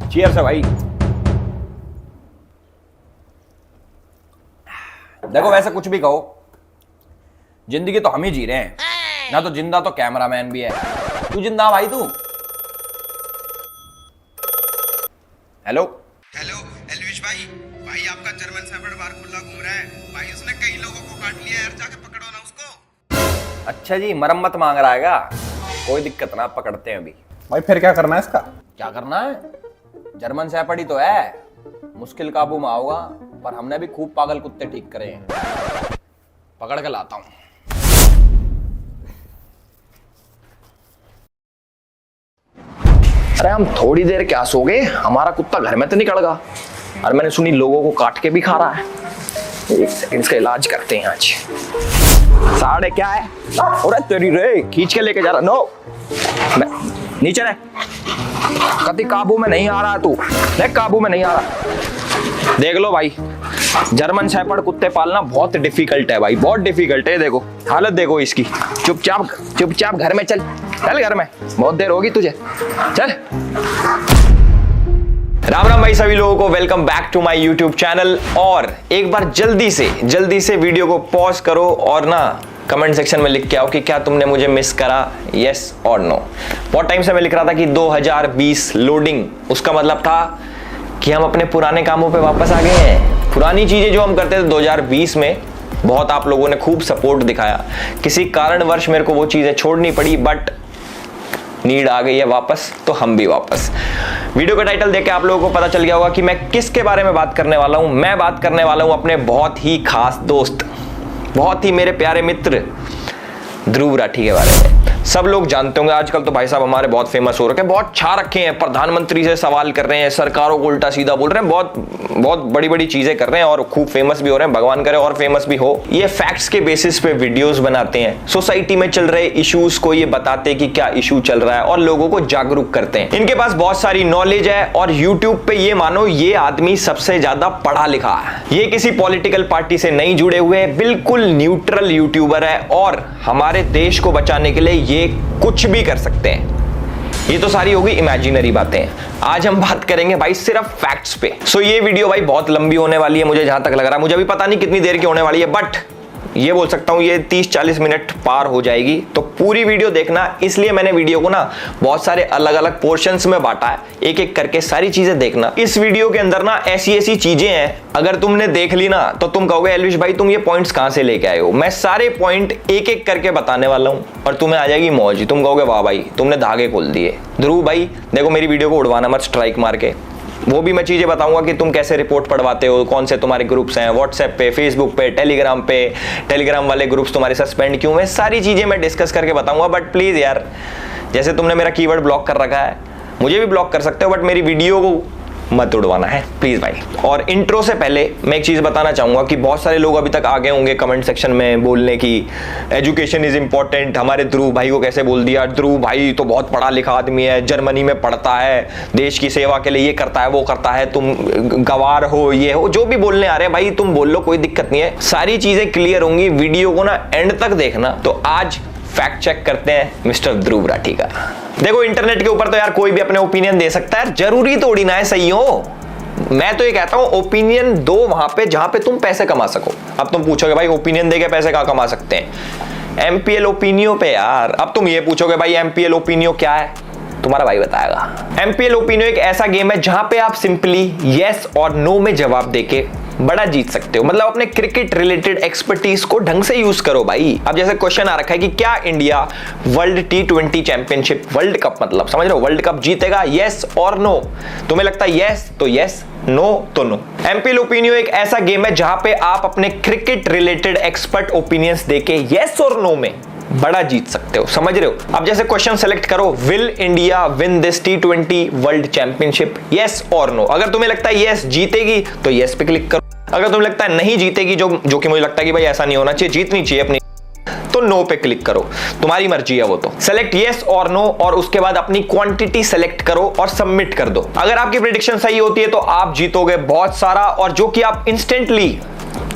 Cheers है भाई। देखो वैसे कुछ भी कहो, जिंदगी तो हम ही जी रहे हैं ना, तो जिंदा तो कैमरामैन भी है। तू जिंदा भाई तू। हेलो हेलो एलविश भाई। भाई आपका जर्मन शेफर्ड बार खुला घूम रहा है भाई, उसने कई लोगों को काट लिया यार, जाके पकड़ो ना उसको। अच्छा जी, मरम्मत मांग रहा है, कोई दिक्कत ना, पकड़ते हैं अभी। भाई फिर क्या करना है इसका? क्या करना है, जर्मन शेफर्ड ही तो है, मुश्किल काबू में आओगा, पर हमने भी खूब पागल कुत्ते ठीक करे हैं, पकड़ के लाता हूं। अरे हम थोड़ी देर क्या सोगे, हमारा कुत्ता घर में तो निकल गया। और मैंने सुनी लोगों को काट के भी खा रहा है। एक सेकंड, इसका इलाज करते हैं आज। साढ़े क्या है? अरे तेरी रे, खींच के लेके जा रहा। नो, नीचे रह, कभी काबू में नहीं आ रहा तू, देख काबू में नहीं आ रहा। देख लो भाई, जर्मन शेफर्ड कुत्ते पालना बहुत डिफिकल्ट है भाई, बहुत डिफिकल्ट है। देखो हालत देखो इसकी। चुपचाप घर में चल, चल घर में, बहुत देर होगी तुझे, चल। राम राम भाई सभी लोगों को, welcome back to my YouTube channel. और एक बार जल्दी से वीडियो को पॉज करो और ना कमेंट सेक्शन में लिख के आओ कि क्या तुमने मुझे मिस करा, यस और नो। बहुत टाइम से मैं लिख रहा था कि 2020 लोडिंग, उसका मतलब था कि हम अपने पुराने कामों पे वापस आ गए हैं। पुरानी चीजें जो हम करते थे 2020 में, बहुत आप लोगों ने खूब सपोर्ट दिखाया, किसी कारणवश मेरे को वो चीजें छोड़नी पड़ी, बट नीड आ गई है वापस, तो हम भी वापस। वीडियो का टाइटल देख के आप लोगों को पता चल गया होगा कि मैं किसके बारे में बात करने वाला हूं। मैं बात करने वाला हूं अपने बहुत ही खास दोस्त, बहुत ही मेरे प्यारे मित्र ध्रुव राठी के बारे में। सब लोग जानते होंगे, आजकल तो भाई साहब हमारे बहुत फेमस हो रखे हैं, बहुत छा रखे हैं, प्रधानमंत्री से सवाल कर रहे हैं, सरकारों को उल्टा सीधा बोल रहे हैं, बहुत बड़ी चीजें कर रहे हैं और खूब फेमस भी हो रहे हैं। भगवान करे और फेमस भी हो। ये फैक्ट्स के बेसिस पे वीडियोस बनाते हैं, सोसाइटी में चल रहे इश्यूज को ये बताते हैं कि क्या इशू चल रहा है और लोगों को जागरूक करते हैं। इनके पास बहुत सारी नॉलेज है और यूट्यूब पे ये मानो ये आदमी सबसे ज्यादा पढ़ा लिखा है। ये किसी पॉलिटिकल पार्टी से नहीं जुड़े हुए, बिल्कुल न्यूट्रल यूट्यूबर है और हमारे देश को बचाने के लिए ये कुछ भी कर सकते हैं। ये तो सारी होगी इमेजिनरी बातें। आज हम बात करेंगे भाई सिर्फ फैक्ट्स पे। सो ये वीडियो भाई बहुत लंबी होने वाली है, मुझे जहां तक लग रहा है। मुझे अभी पता नहीं कितनी देर की होने वाली है, बट ये बोल सकता हूं ये 30-40 मिनट पार हो जाएगी। तो पूरी वीडियो देखना, इसलिए मैंने वीडियो को ना बहुत सारे अलग अलग पोर्शंस में बांटा है, एक एक करके सारी चीजें देखना। इस वीडियो के अंदर ना ऐसी चीजें हैं, अगर तुमने देख ली ना तो तुम कहोगे एलविश भाई तुम ये पॉइंट्स कहां से लेके आए हो। मैं सारे पॉइंट एक एक करके बताने वाला हूं और तुम्हें आ जाएगी मौज। तुम कहोगे वाह भाई तुमने धागे खोल दिए। ध्रुव भाई देखो मेरी वीडियो को उड़वाना मत स्ट्राइक मार के। वो भी मैं चीजें बताऊंगा कि तुम कैसे रिपोर्ट पढ़वाते हो, कौन से तुम्हारे ग्रुप्स हैं व्हाट्सएप पे, फेसबुक पे, टेलीग्राम वाले ग्रुप्स तुम्हारे सस्पेंड क्यों है, सारी चीजें मैं डिस्कस करके बताऊंगा। बट प्लीज यार, जैसे तुमने मेरा कीवर्ड ब्लॉक कर रखा है, मुझे भी ब्लॉक कर सकते हो, बट मेरी वीडियो को मत उड़वाना है प्लीज भाई। और इंट्रो से पहले मैं एक चीज बताना चाहूंगा कि बहुत सारे लोग अभी तक आगे होंगे कमेंट सेक्शन में बोलने की एजुकेशन इज इंपॉर्टेंट, हमारे ध्रुव भाई को कैसे बोल दिया, ध्रुव भाई तो बहुत पढ़ा लिखा आदमी है, जर्मनी में पढ़ता है, देश की सेवा के लिए ये करता है वो करता है, तुम गवार हो, ये हो, जो भी बोलने आ रहे हैं भाई तुम बोल लो, कोई दिक्कत नहीं है, सारी चीजें क्लियर होंगी। वीडियो को ना एंड तक देखना। तो आज फैक्ट चेक करते हैं मिस्टर ध्रुव राठी का। देखो इंटरनेट के ऊपर तो यार कोई भी अपने ओपिनियन दे सकता है, जरूरी थोड़ी ना है सही हो। मैं तो ये कहता हूं ओपिनियन दो वहां पे जहां पे तुम पैसे कमा सको। अब तुम पूछोगे भाई ओपिनियन देके पैसे कहां कमा सकते हैं? एमपीएल ओपिनियो पे यार। अब तुम ये पूछोगे भाई एमपीएल ओपिनियो क्या है, तुम्हारा भाई बताएगा। एमपीएल ओपिनियो एक ऐसा गेम है जहां पे आप सिंपली यस और नो में जवाब देके बड़ा जीत सकते हो। मतलब अपने क्रिकेट रिलेटेड एक्सपर्टीज को ढंग से यूज करो भाई। अब जैसे क्वेश्चन आ रखा है कि क्या India world T20 championship, world cup मतलब समझ रहे हो, वर्ल्ड कप जीतेगा, यस और नो। तुम्हें लगता है यस तो यस, नो तो नो। एमपीएल ओपिनियो एक ऐसा गेम है जहां पे आप अपने क्रिकेट रिलेटेड एक्सपर्ट ओपिनियंस देके यस और नो में बड़ा जीत सकते हो, समझ रहे हो। अब जैसे क्वेश्चन सेलेक्ट करो, will India win this T20 world championship, yes और नो। अगर तुम्हें लगता है यस जीतेगी तो यस पे क्लिक करो, अगर तुम्हें लगता है नहीं जीतेगी, जो कि मुझे लगता है कि भाई ऐसा नहीं होना चाहिए, जीतनी चाहिए अपनी, तो नो पे क्लिक करो, तुम्हारी मर्जी है वो। तो सेलेक्ट यस और नो और उसके बाद अपनी क्वांटिटी सेलेक्ट करो और सबमिट कर दो। अगर आपकी प्रेडिक्शन सही होती है तो आप जीतोगे बहुत सारा, और जो कि आप इंस्टेंटली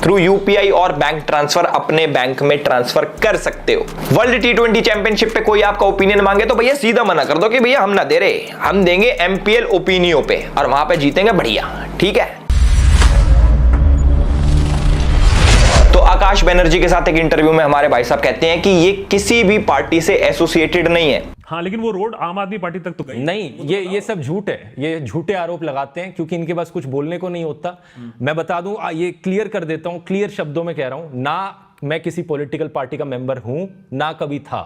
थ्रू यूपीआई और बैंक ट्रांसफर अपने बैंक में ट्रांसफर कर सकते हो। वर्ल्ड T20 चैंपियनशिप पे कोई आपका ओपिनियन मांगे तो भैया सीधा मना कर दो कि भैया हम ना दे रहे, हम देंगे MPL ओपिनियो पे और वहां पे जीतेंगे बढ़िया, ठीक है। तो आकाश बनर्जी के साथ एक इंटरव्यू में हमारे भाई साहब कहते हैं कि ये किसी भी पार्टी से एसोसिएटेड नहीं है। हाँ, लेकिन वो रोड आम आदमी पार्टी तक तो गई नहीं, ये सब झूठ है, ये झूठे आरोप लगाते हैं क्योंकि इनके पास कुछ बोलने को नहीं होता। मैं बता दूं, ये क्लियर कर देता हूं, क्लियर शब्दों में कह रहा हूं, ना मैं किसी पॉलिटिकल पार्टी का मेंबर हूं, ना कभी था,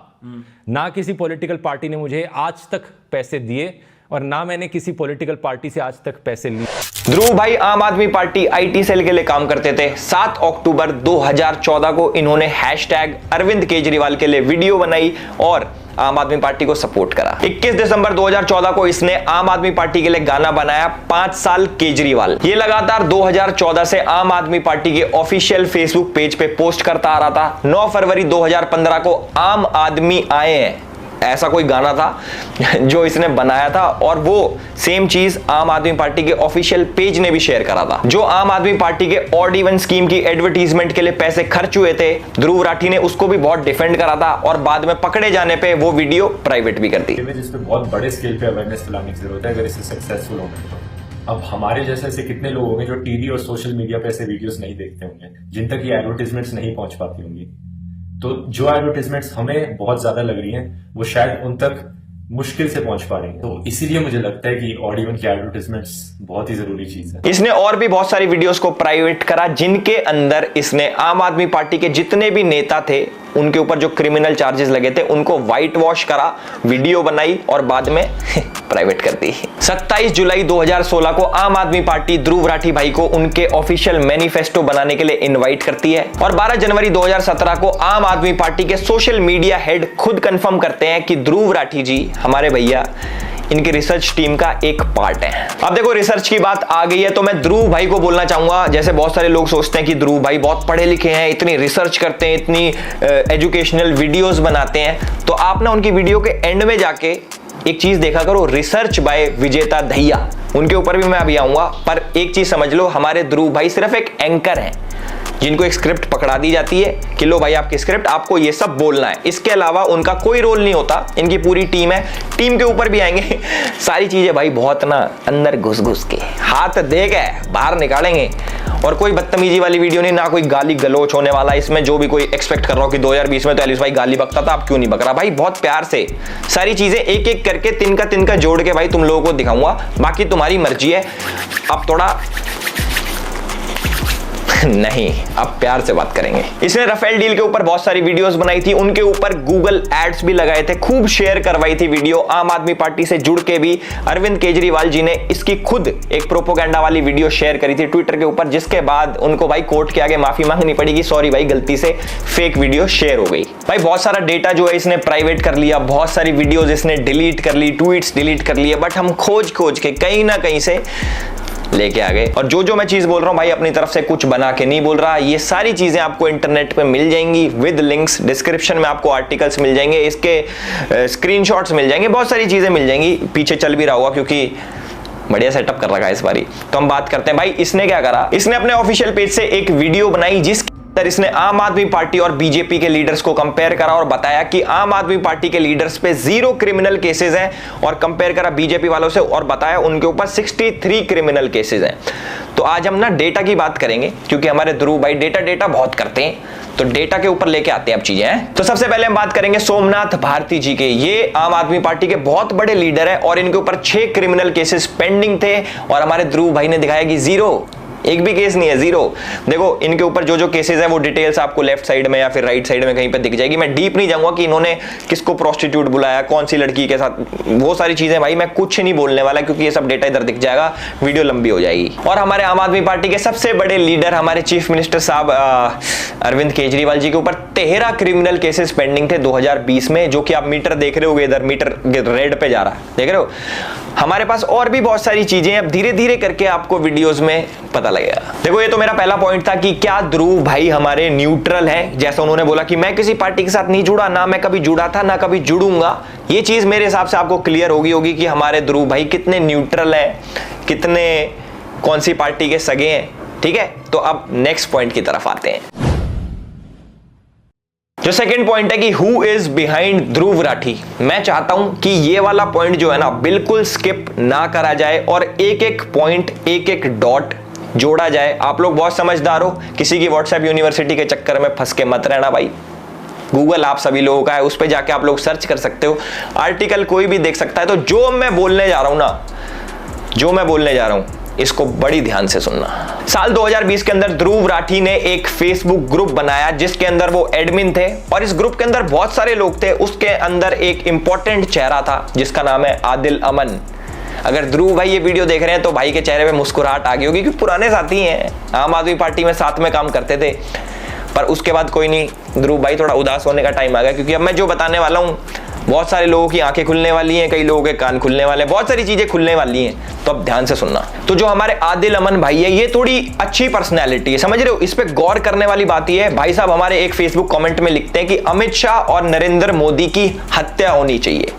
ना किसी पॉलिटिकल पार्टी ने मुझे आज तक पैसे दिए और ना मैंने किसी पॉलिटिकल पार्टी से आज तक पैसे लिए। ध्रुव भाई आम आदमी पार्टी IT सेल के लिए काम करते थे। 7 अक्टूबर 2014 को इन्होंने #अरविंद केजरीवाल के लिए वीडियो बनाई और आम आदमी पार्टी को सपोर्ट करा। 21 दिसंबर 2014 को इसने आम आदमी पार्टी के लिए गाना बनाया 5 साल केजरीवाल। ये लगातार 2014 से आम आदमी पार्टी के ऑफिशियल फेसबुक पेज पे पोस्ट करता आ रहा था। 9 फरवरी 2015 को आम आदमी आए हैं, ऐसा कोई गाना था जो इसने बनाया था और वो सेम चीज आम आदमी पार्टी के ऑफिशियल पेज ने भी शेयर करा था। जो आम आदमी पार्टी के ऑड इवन स्कीम की एडवर्टीजमेंट के लिए पैसे खर्च हुए थे, ध्रुव राठी ने उसको भी बहुत डिफेंड करा था और बाद में पकड़े जाने पे वो वीडियो प्राइवेट भी कर दी। जिस पे बहुत बड़े स्केल पे अवेयरनेस फैलाने की जरूरत है अगर इसे सक्सेसफुल होना तो। अब हमारे जैसे ऐसे कितने लोग होंगे जो टीवी और सोशल मीडिया पे ऐसे वीडियोस नहीं देखते होंगे, जिन तक ये एडवर्टीजमेंट्स नहीं पहुंच पाती होंगी। तो जो एडवर्टीजमेंट्स हमें बहुत ज्यादा लग रही हैं वो शायद उन तक मुश्किल से पहुंच पा रही है। तो इसीलिए मुझे लगता है कि ऑड इवन की एडवर्टीजमेंट्स बहुत ही जरूरी चीज है। इसने और भी बहुत सारी वीडियोस को प्राइवेट करा जिनके अंदर इसने आम आदमी पार्टी के जितने भी नेता थे उनके ऊपर जो क्रिमिनल चार्जेस लगे थे उनको व्हाइट वॉश करा, वीडियो बनाई और बाद में प्राइवेट कर दी। 27 जुलाई 2016 को आम आदमी पार्टी ध्रुव राठी भाई को उनके ऑफिशियल मैनिफेस्टो बनाने के लिए इनवाइट करती है और 12 जनवरी 2017 को आम आदमी पार्टी के सोशल मीडिया हेड खुद कंफर्म करते हैं कि ध्रुव राठी जी हमारे भैया इनकी रिसर्च टीम का एक पार्ट है। अब देखो रिसर्च की बात आ गई है तो मैं ध्रुव भाई को बोलना चाहूंगा, जैसे बहुत सारे लोग सोचते हैं कि ध्रुव भाई बहुत पढ़े लिखे हैं, इतनी रिसर्च करते हैं, इतनी एजुकेशनल वीडियोस बनाते हैं, तो आप ना उनकी वीडियो के एंड में जाके एक चीज देखा करो, रिसर्च बाय विजेता दहिया, उनके ऊपर भी मैं अभी आऊंगा। पर एक चीज समझ लो, हमारे ध्रुव भाई सिर्फ एक एंकर हैं जिनको एक स्क्रिप्ट पकड़ा दी जाती है कि लो भाई आपकी स्क्रिप्ट, आपको ये सब बोलना है, इसके अलावा उनका कोई रोल नहीं होता। इनकी पूरी टीम है, टीम के ऊपर भी आएंगे सारी चीजें भाई बहुत ना अंदर घुस घुस के हाथ दे के बाहर निकालेंगे और कोई बदतमीजी वाली वीडियो नहीं, ना कोई गाली गलोच होने वाला इसमें। जो भी कोई एक्सपेक्ट कर रहा हो कि 2020 में तो एलिस भाई गाली बकता था, अब क्यों नहीं बक रहा, भाई बहुत प्यार से सारी चीजें एक एक करके तिनका जोड़ के भाई तुम लोगों को दिखाऊंगा, बाकी तुम्हारी मर्जी है। अब थोड़ा नहीं, अब प्यार से बात करेंगे। इसने राफेल डील के ऊपर बहुत सारी वीडियोस बनाई थी, उनके ऊपर गूगल एड्स भी लगाए थे, खूब शेयर करवाई थी वीडियो। आम आदमी पार्टी से जुड़ के भी अरविंद केजरीवाल जी ने इसकी खुद एक प्रोपोगेंडा वाली वीडियो शेयर करी थी ट्विटर के ऊपर, जिसके बाद उनको भाई कोर्ट के आगे माफी मांगनी पड़ी कि सॉरी भाई गलती से फेक वीडियो शेयर हो गई। भाई बहुत सारा डेटा जो है इसने प्राइवेट कर लिया, बहुत सारी वीडियोस इसने डिलीट कर ली, ट्वीट्स डिलीट कर लिए, बट हम खोज के कहीं ना कहीं से लेके आ गए। और जो मैं चीज बोल रहा हूं भाई अपनी तरफ से कुछ बना के नहीं बोल रहा, ये सारी चीजें आपको इंटरनेट पे मिल जाएंगी विद लिंक्स, डिस्क्रिप्शन में आपको आर्टिकल्स मिल जाएंगे, इसके स्क्रीनशॉट्स मिल जाएंगे, बहुत सारी चीजें मिल जाएंगी, पीछे चल भी रहा होगा क्योंकि बढ़िया सेटअप कर रखा है इस बारी। तो हम बात करते हैं भाई इसने क्या करा। इसने अपने ऑफिशियल पेज से एक वीडियो बनाई जिसके अंदर इसने आम आदमी पार्टी और बीजेपी के लीडर्स को कंपेयर करा और बताया कि आम आदमी पार्टी के लीडर्स पे 0 क्रिमिनल केसेस हैं और कंपेयर करा बीजेपी वालों से और बताया उनके ऊपर 63 क्रिमिनल केसेस हैं। तो आज हम ना डेटा की बात करेंगे क्योंकि हमारे ध्रुव भाई डेटा बहुत करते हैं, तो डेटा के ऊपर लेके आते हैं अब चीजें हैं। तो सबसे पहले हम बात करेंगे सोमनाथ भारती जी के। ये आम आदमी पार्टी के बहुत बड़े लीडर है और इनके ऊपर 6 क्रिमिनल केसेस पेंडिंग थे और हमारे ध्रुव भाई ने दिखाया कि 0, एक भी केस नहीं है, 0। देखो इनके ऊपर जो केसेस है वो डिटेल्स आपको लेफ्ट साइड में या फिर राइट साइड में कहीं पे दिख जाएगी। मैं डीप नहीं जाऊंगा कि इन्होंने किसको प्रोस्टिट्यूट बुलाया, कौन सी लड़की के साथ, वो सारी चीजें भाई मैं कुछ नहीं बोलने वाला क्योंकि ये सब डेटा इधर दिख जाएगा, वीडियो लंबी हो जाएगी। और हमारे आम आदमी पार्टी के सबसे बड़े लीडर हमारे चीफ मिनिस्टर साहब अरविंद केजरीवाल जी के ऊपर 13 क्रिमिनल केसेस पेंडिंग थे 2020 में, जो कि आप मीटर देख रहे होगे, इधर मीटर रेड पे जा रहा है, देख रहे हो। हमारे पास और भी बहुत सारी चीजें अब धीरे धीरे करके आपको वीडियोस में पता लगेगा। देखो ये तो मेरा पहला पॉइंट था कि क्या ध्रुव भाई हमारे न्यूट्रल है, जैसा उन्होंने बोला कि मैं किसी पार्टी के साथ नहीं जुड़ा, ना मैं कभी जुड़ा था ना कभी जुड़ूंगा। ये चीज मेरे हिसाब से आपको क्लियर होगी कि हमारे ध्रुव भाई कितने न्यूट्रल है, कितने कौन सी पार्टी के सगे हैं। ठीक है, तो अब नेक्स्ट पॉइंट की तरफ आते हैं। जो सेकंड पॉइंट है कि who is behind Dhruv Rathee, मैं चाहता हूं कि ये वाला पॉइंट जो है ना बिल्कुल स्किप ना करा जाए और एक एक पॉइंट, एक एक डॉट जोड़ा जाए। आप लोग बहुत समझदार हो, किसी की व्हाट्सएप यूनिवर्सिटी के चक्कर में फंस के मत रहना भाई। गूगल आप सभी लोगों का है, उस पर जाके आप लोग सर्च कर सकते हो, आर्टिकल कोई भी देख सकता है। तो जो मैं बोलने जा रहा हूं ना, जो मैं बोलने जा रहा हूं, इसको बड़ी ध्यान से सुनना। साल 2020 के अंदर ध्रुव राठी ने एक फेसबुक ग्रुप बनाया जिसके अंदर वो एडमिन थे और इस ग्रुप के अंदर बहुत सारे लोग थे। उसके अंदर एक इंपॉर्टेंट चेहरा था जिसका नाम है आदिल अमन। अगर ध्रुव भाई ये वीडियो देख रहे हैं तो भाई के चेहरे पे मुस्कुराहट आ गई होगी, क्योंकि पुराने साथी हैं, आम आदमी पार्टी में साथ में काम करते थे। पर उसके बाद कोई नहीं, ध्रुव भाई थोड़ा उदास होने का टाइम आ गया, क्योंकि अब मैं जो बताने वाला हूं बहुत सारे लोगों की आंखें खुलने वाली हैं, कई लोगों के कान खुलने वाले हैं, बहुत सारी चीजें खुलने वाली हैं। तो अब ध्यान से सुनना। तो जो हमारे आदिल अमन भाई है, ये थोड़ी अच्छी पर्सनैलिटी है, समझ रहे हो। इस पे गौर करने वाली बात ये है, भाई साहब हमारे एक फेसबुक कमेंट में लिखते हैं कि अमित शाह और नरेंद्र मोदी की हत्या होनी चाहिए।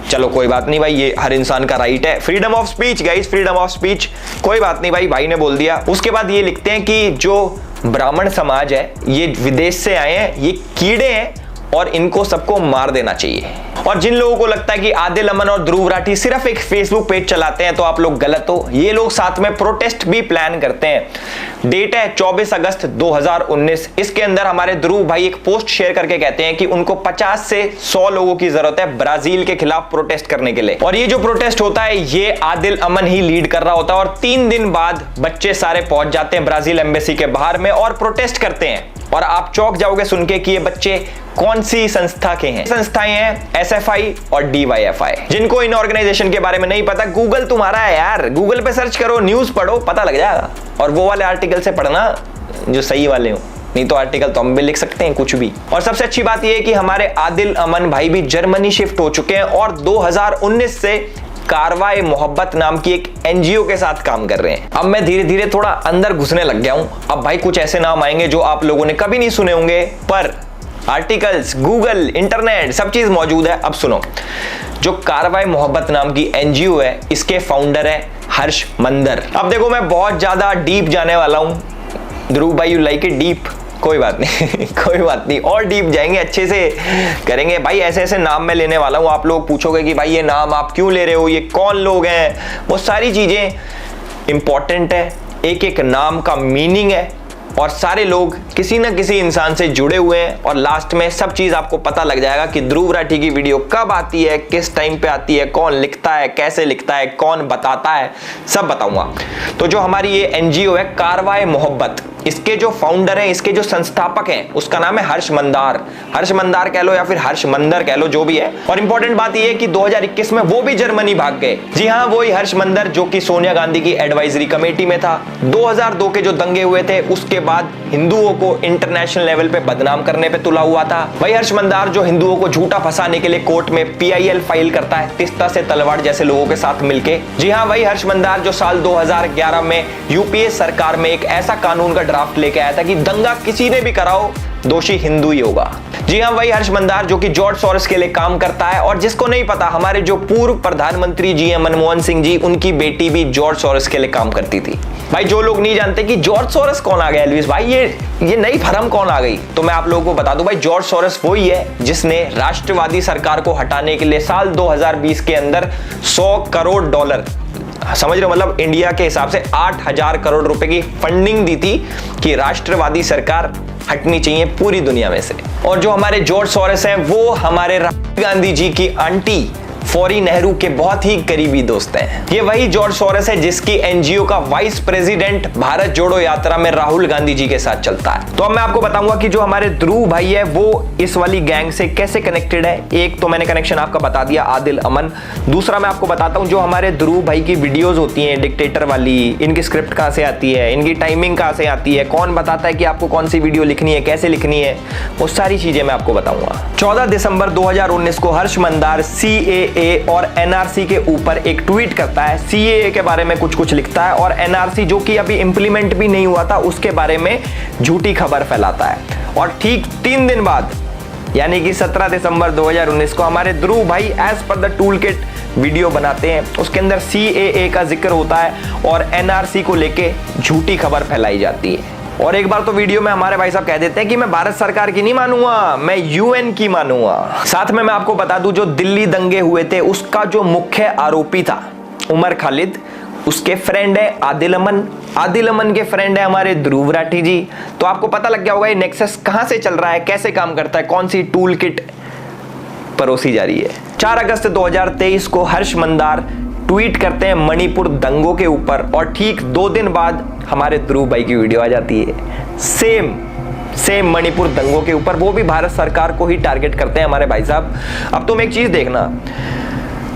चलो कोई बात नहीं भाई, ये हर इंसान का राइट है, freedom of speech guys, freedom of speech, कोई बात नहीं भाई, भाई ने बोल दिया। उसके बाद ये लिखते हैं कि जो ब्राह्मण समाज है ये विदेश से आए हैं, ये कीड़े हैं और इनको सबको मार देना चाहिए। और जिन लोगों को लगता है कि आदिल अमन और ध्रुव राठी सिर्फ एक फेसबुक पेज चलाते हैं, तो आप लोग गलत हो। ये लोग साथ में प्रोटेस्ट भी प्लान करते हैं। डेट है 24 अगस्त 2019। इसके अंदर हमारे ध्रुव भाई एक पोस्ट शेयर करके कहते हैं कि उनको 50 से 100 लोगों की जरूरत है ब्राजील के खिलाफ प्रोटेस्ट करने के लिए। और ये जो प्रोटेस्ट होता है ये आदिल अमन ही लीड कर रहा होता है। और 3 दिन बाद बच्चे सारे पहुंच जाते हैं ब्राजील एम्बेसी के बाहर में और प्रोटेस्ट करते हैं। और आप चौंक जाओगे सुन के कि ये बच्चे कौन सी संस्था के हैं। संस्थाएं हैं SFI और DYFI। जिनको इन ऑर्गेनाइजेशन के बारे में नहीं पता, गूगल तुम्हारा है यार, गूगल पे सर्च करो, न्यूज पढ़ो, पता लग जाएगा। और वो वाले आर्टिकल से पढ़ना जो सही वाले हो, नहीं तो आर्टिकल तो हम भी लिख सकते हैं कुछ भी। और सबसे अच्छी बात यह है कि हमारे आदिल अमन भाई भी जर्मनी शिफ्ट हो चुके हैं और 2019 से कारवाए मोहब्बत नाम की एक NGO के साथ काम कर रहे हैं। अब मैं धीरे धीरे थोड़ा अंदर घुसने लग गया हूं। अब भाई कुछ ऐसे नाम आएंगे जो आप लोगों ने कभी नहीं सुने होंगे, पर आर्टिकल्स, गूगल, इंटरनेट सब चीज मौजूद है। अब सुनो, जो कारवाए मोहब्बत नाम की NGO है, इसके फाउंडर है हर्ष मंदर। अब देखो मैं बहुत ज्यादा डीप जाने वाला हूं। ध्रुव भाई यू लाइक इट डीप, कोई बात नहीं कोई बात नहीं, और डीप जाएंगे, अच्छे से करेंगे भाई। ऐसे ऐसे नाम मैं लेने वाला हूं, आप लोग पूछोगे कि भाई ये नाम आप क्यों ले रहे हो, ये कौन लोग हैं, वो सारी चीजें इंपॉर्टेंट है। एक एक नाम का मीनिंग है और सारे लोग किसी न किसी इंसान से जुड़े हुए हैं। और लास्ट में सब चीज आपको पता लग जाएगा कि ध्रुव राठी की वीडियो कब आती है, किस टाइम पे आती है, कौन लिखता है, कैसे लिखता है, कौन बताता है, सब बताऊंगा। तो जो हमारी ये NGO है कारवाए मोहब्बत, इसके जो फाउंडर हैं, इसके जो संस्थापक हैं, उसका नाम है हर्ष मंदार। हर्ष मंदार कह लो या फिर हर्ष मंदर कह लो, जो भी है। और इंपॉर्टेंट बात यह है कि 2021 में वो भी जर्मनी भाग गए। जी हाँ, वही हर्ष मंदर जो कि सोनिया गांधी की एडवाइजरी कमेटी में था। 2002 के जो दंगे हुए थे उसके बाद हिंदुओं को इंटरनेशनल लेवल पे बदनाम करने पे तुला हुआ था। वही हर्ष मंदार जो हिंदुओं को झूठा फंसाने के लिए कोर्ट में PIL फाइल करता है, तिस्ता से तलवार जैसे लोगों के साथ मिलके। जी हाँ, वही हर्ष मंदार जो साल 2011 में UPA सरकार में एक ऐसा कानून का ड्राफ्ट लेके आया था कि दंगा किसी ने भी कराओ, दोषी हिंदू ही होगा। जी हाँ, वही हर्ष मंदार जो कि जॉर्ज सोरोस के लिए काम करता है। और जिसको नहीं पता, हमारे जो पूर्व प्रधानमंत्री GM मनमोहन सिंह जी, उनकी बेटी भी जॉर्ज सोरोस के लिए काम करती थी। भाई जो लोग नहीं जानते कि जॉर्ज सोरोस कौन आ गया एल्विस भाई, ये नई फर्म कौन आ गई, तो मैं आप लोगों को बता दूं भाई, जॉर्ज सोरोस वही है जिसने राष्ट्रवादी सरकार को हटाने के लिए साल 2020 के अंदर $100 करोड़, समझ रहे हो, मतलब इंडिया के हिसाब से 8,000 करोड़ रुपए की फंडिंग दी थी कि राष्ट्रवादी सरकार हटनी चाहिए पूरी दुनिया में से। और जो हमारे जॉर्ज सोरोस हैं वो हमारे राहुल गांधी जी की आंटी फौरी नेहरू के बहुत ही करीबी दोस्त हैं। ये वही जॉर्ज सोरोस है जिसकी NGO का वाइस प्रेसिडेंट भारत जोड़ो यात्रा में राहुल गांधी जी के साथ चलता है। तो अब मैं आपको बताऊंगा कि जो हमारे ध्रुव भाई है वो इस वाली गैंग से कैसे कनेक्टेड है। एक तो मैंने कनेक्शन आपका बता दिया, आदिल अमन। दूसरा मैं आपको बताता हूं, जो हमारे ध्रुव भाई की वीडियोज होती हैं डिक्टेटर वाली, इनकी स्क्रिप्ट कहां से आती है, इनकी टाइमिंग कहां से आती है, कौन बताता है कि आपको कौन सी वीडियो लिखनी है, कैसे लिखनी है, वो सारी चीजें मैं आपको बताऊंगा। 14 दिसंबर 2019 को हर्ष मंदार CAA और NRC के ऊपर एक ट्वीट करता है। CAA के बारे में कुछ लिखता है और NRC जो कि अभी इंप्लीमेंट भी नहीं हुआ था उसके बारे में झूठी खबर फैलाता है। और ठीक 3 दिन बाद यानी कि 17 दिसंबर 2019 को हमारे ध्रुव भाई as per the tool kit video बनाते हैं। उसके अंदर CAA का जिक्र होता है और NRC को लेके झूठी खबर फैलाई जाती है। और एक बार तो वीडियो में हमारे भाई साहब कह देते हैं कि मैं भारत सरकार की नहीं मानूंगा, मैं UN की मानूंगा। साथ में मैं आपको बता दूं, जो दिल्ली दंगे हुए थे उसका जो मुख्य आरोपी था उमर खालिद, उसके फ्रेंड है आदिल अमन के फ्रेंड है हमारे ध्रुव राठी जी। तो आपको पता लग गया होगा ये नेक्सस कहां से चल रहा है, कैसे काम करता है, कौन सी टूल किट परोसी जा रही है। 4 अगस्त 2023 को हर्ष मंदार ट्वीट करते हैं मणिपुर दंगों के ऊपर और ठीक 2 दिन बाद हमारे ध्रुव भाई की वीडियो आ जाती है सेम मणिपुर दंगों के ऊपर, वो भी भारत सरकार को ही टारगेट करते हैं हमारे भाई साहब। अब तुम एक चीज देखना,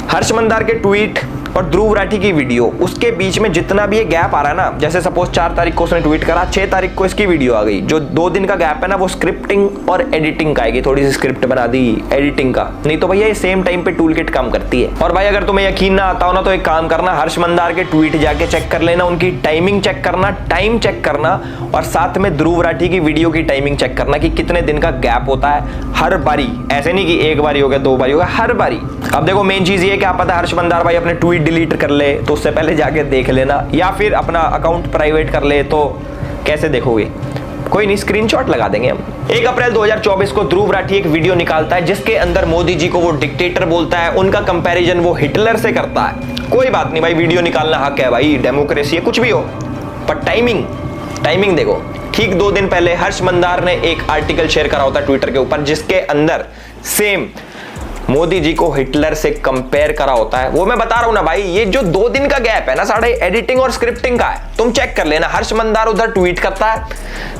हर्ष मंदार के ट्वीट और ध्रुव राठी की वीडियो, उसके बीच में जितना भी ये गैप आ रहा है ना, जैसे सपोज 4 तारीख को उसने ट्वीट करा, 6 तारीख को इसकी वीडियो आ गई, जो 2 दिन का गैप है ना वो स्क्रिप्टिंग और एडिटिंग का आएगी, थोड़ी सी स्क्रिप्ट बना दी एडिटिंग का, नहीं तो भैया ये सेम टाइम पे टूल किट काम करती है। और भाई अगर तुम्हें यकीन ना आता हो ना तो एक काम करना, हर्ष मंदार के ट्वीट जाके चेक कर लेना, उनकी टाइमिंग चेक करना, टाइम चेक करना, और साथ में ध्रुव राठी की वीडियो की टाइमिंग चेक करना कि कितने दिन का गैप होता है हर बारी, ऐसे नहीं कि एक बारी हो गया 2 बारी हो गया, हर बारी। अब देखो मेन चीज ये क्या पता हर्ष मंदार भाई अपने ट्वीट डिलीट कर ले तो उससे पहले जाके देख लेना, या फिर अपना अकाउंट प्राइवेट कर ले तो कैसे देखोगे, कोई नहीं स्क्रीनशॉट लगा देंगे हम। 1 अप्रैल 2024 को ध्रुव राठी एक वीडियो निकालता है जिसके अंदर मोदी जी को वो डिक्टेटर बोलता है, उनका कंपैरिजन वो हिटलर से करता है। कोई बात नहीं भाई, वीडियो निकालना हक है भाई, डेमोक्रेसी है, कुछ भी हो, पर टाइमिंग देखो। ठीक 2 दिन पहले हर्ष मंदार ने एक आर्टिकल शेयर करा होता ट्विटर के ऊपर जिसके अंदर सेम मोदी जी को हिटलर से कंपेयर करा होता है। वो मैं बता रहा हूं ना भाई, ये जो 2 दिन का गैप है ना साढ़े एडिटिंग और स्क्रिप्टिंग का है, तुम चेक कर लेना। हर्ष मंदार उधर ट्वीट करता है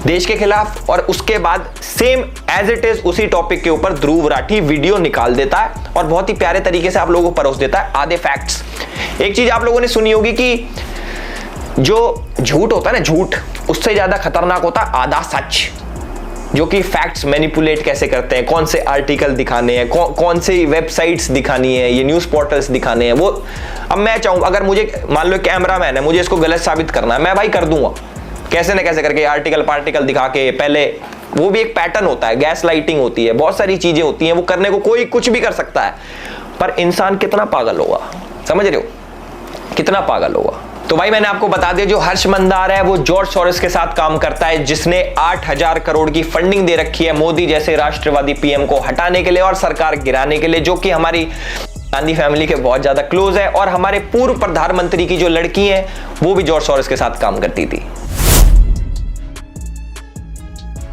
देश के खिलाफ और उसके बाद सेम एज इट इज उसी टॉपिक के ऊपर ध्रुव राठी वीडियो निकाल देता है और बहुत ही प्यारे तरीके से आप लोगों को परोस देता है आधे फैक्ट्स। एक चीज आप लोगों ने सुनी होगी कि जो झूठ होता है ना, झूठ उससे ज्यादा खतरनाक होता है आधा सच, जो कि फैक्ट्स मैनिपुलेट कैसे करते हैं, कौन से आर्टिकल दिखाने हैं, कौन से वेबसाइट्स दिखानी है, ये न्यूज़ पोर्टल्स दिखाने हैं। वो अब मैं चाहूँ अगर मुझे मान लो कैमरामैन है, मुझे इसको गलत साबित करना है, मैं भाई कर दूंगा कैसे न कैसे करके, आर्टिकल पार्टिकल दिखा के। पहले वो भी एक पैटर्न होता है, गैस लाइटिंग होती है, बहुत सारी चीजें होती हैं, वो करने को कोई कुछ भी कर सकता है, पर इंसान कितना पागल होगा, समझ रहे हो, कितना पागल होगा। तो भाई मैंने आपको बता दिया, जो हर्ष मंदार है वो जॉर्ज सोरोस के साथ काम करता है, जिसने 8000 करोड़ की फंडिंग दे रखी है मोदी जैसे राष्ट्रवादी पीएम को हटाने के लिए और सरकार गिराने के लिए, जो कि हमारी गांधी फैमिली के बहुत ज्यादा क्लोज है। और हमारे पूर्व प्रधानमंत्री की जो लड़की है वो भी जॉर्ज सोरोस के साथ काम करती थी।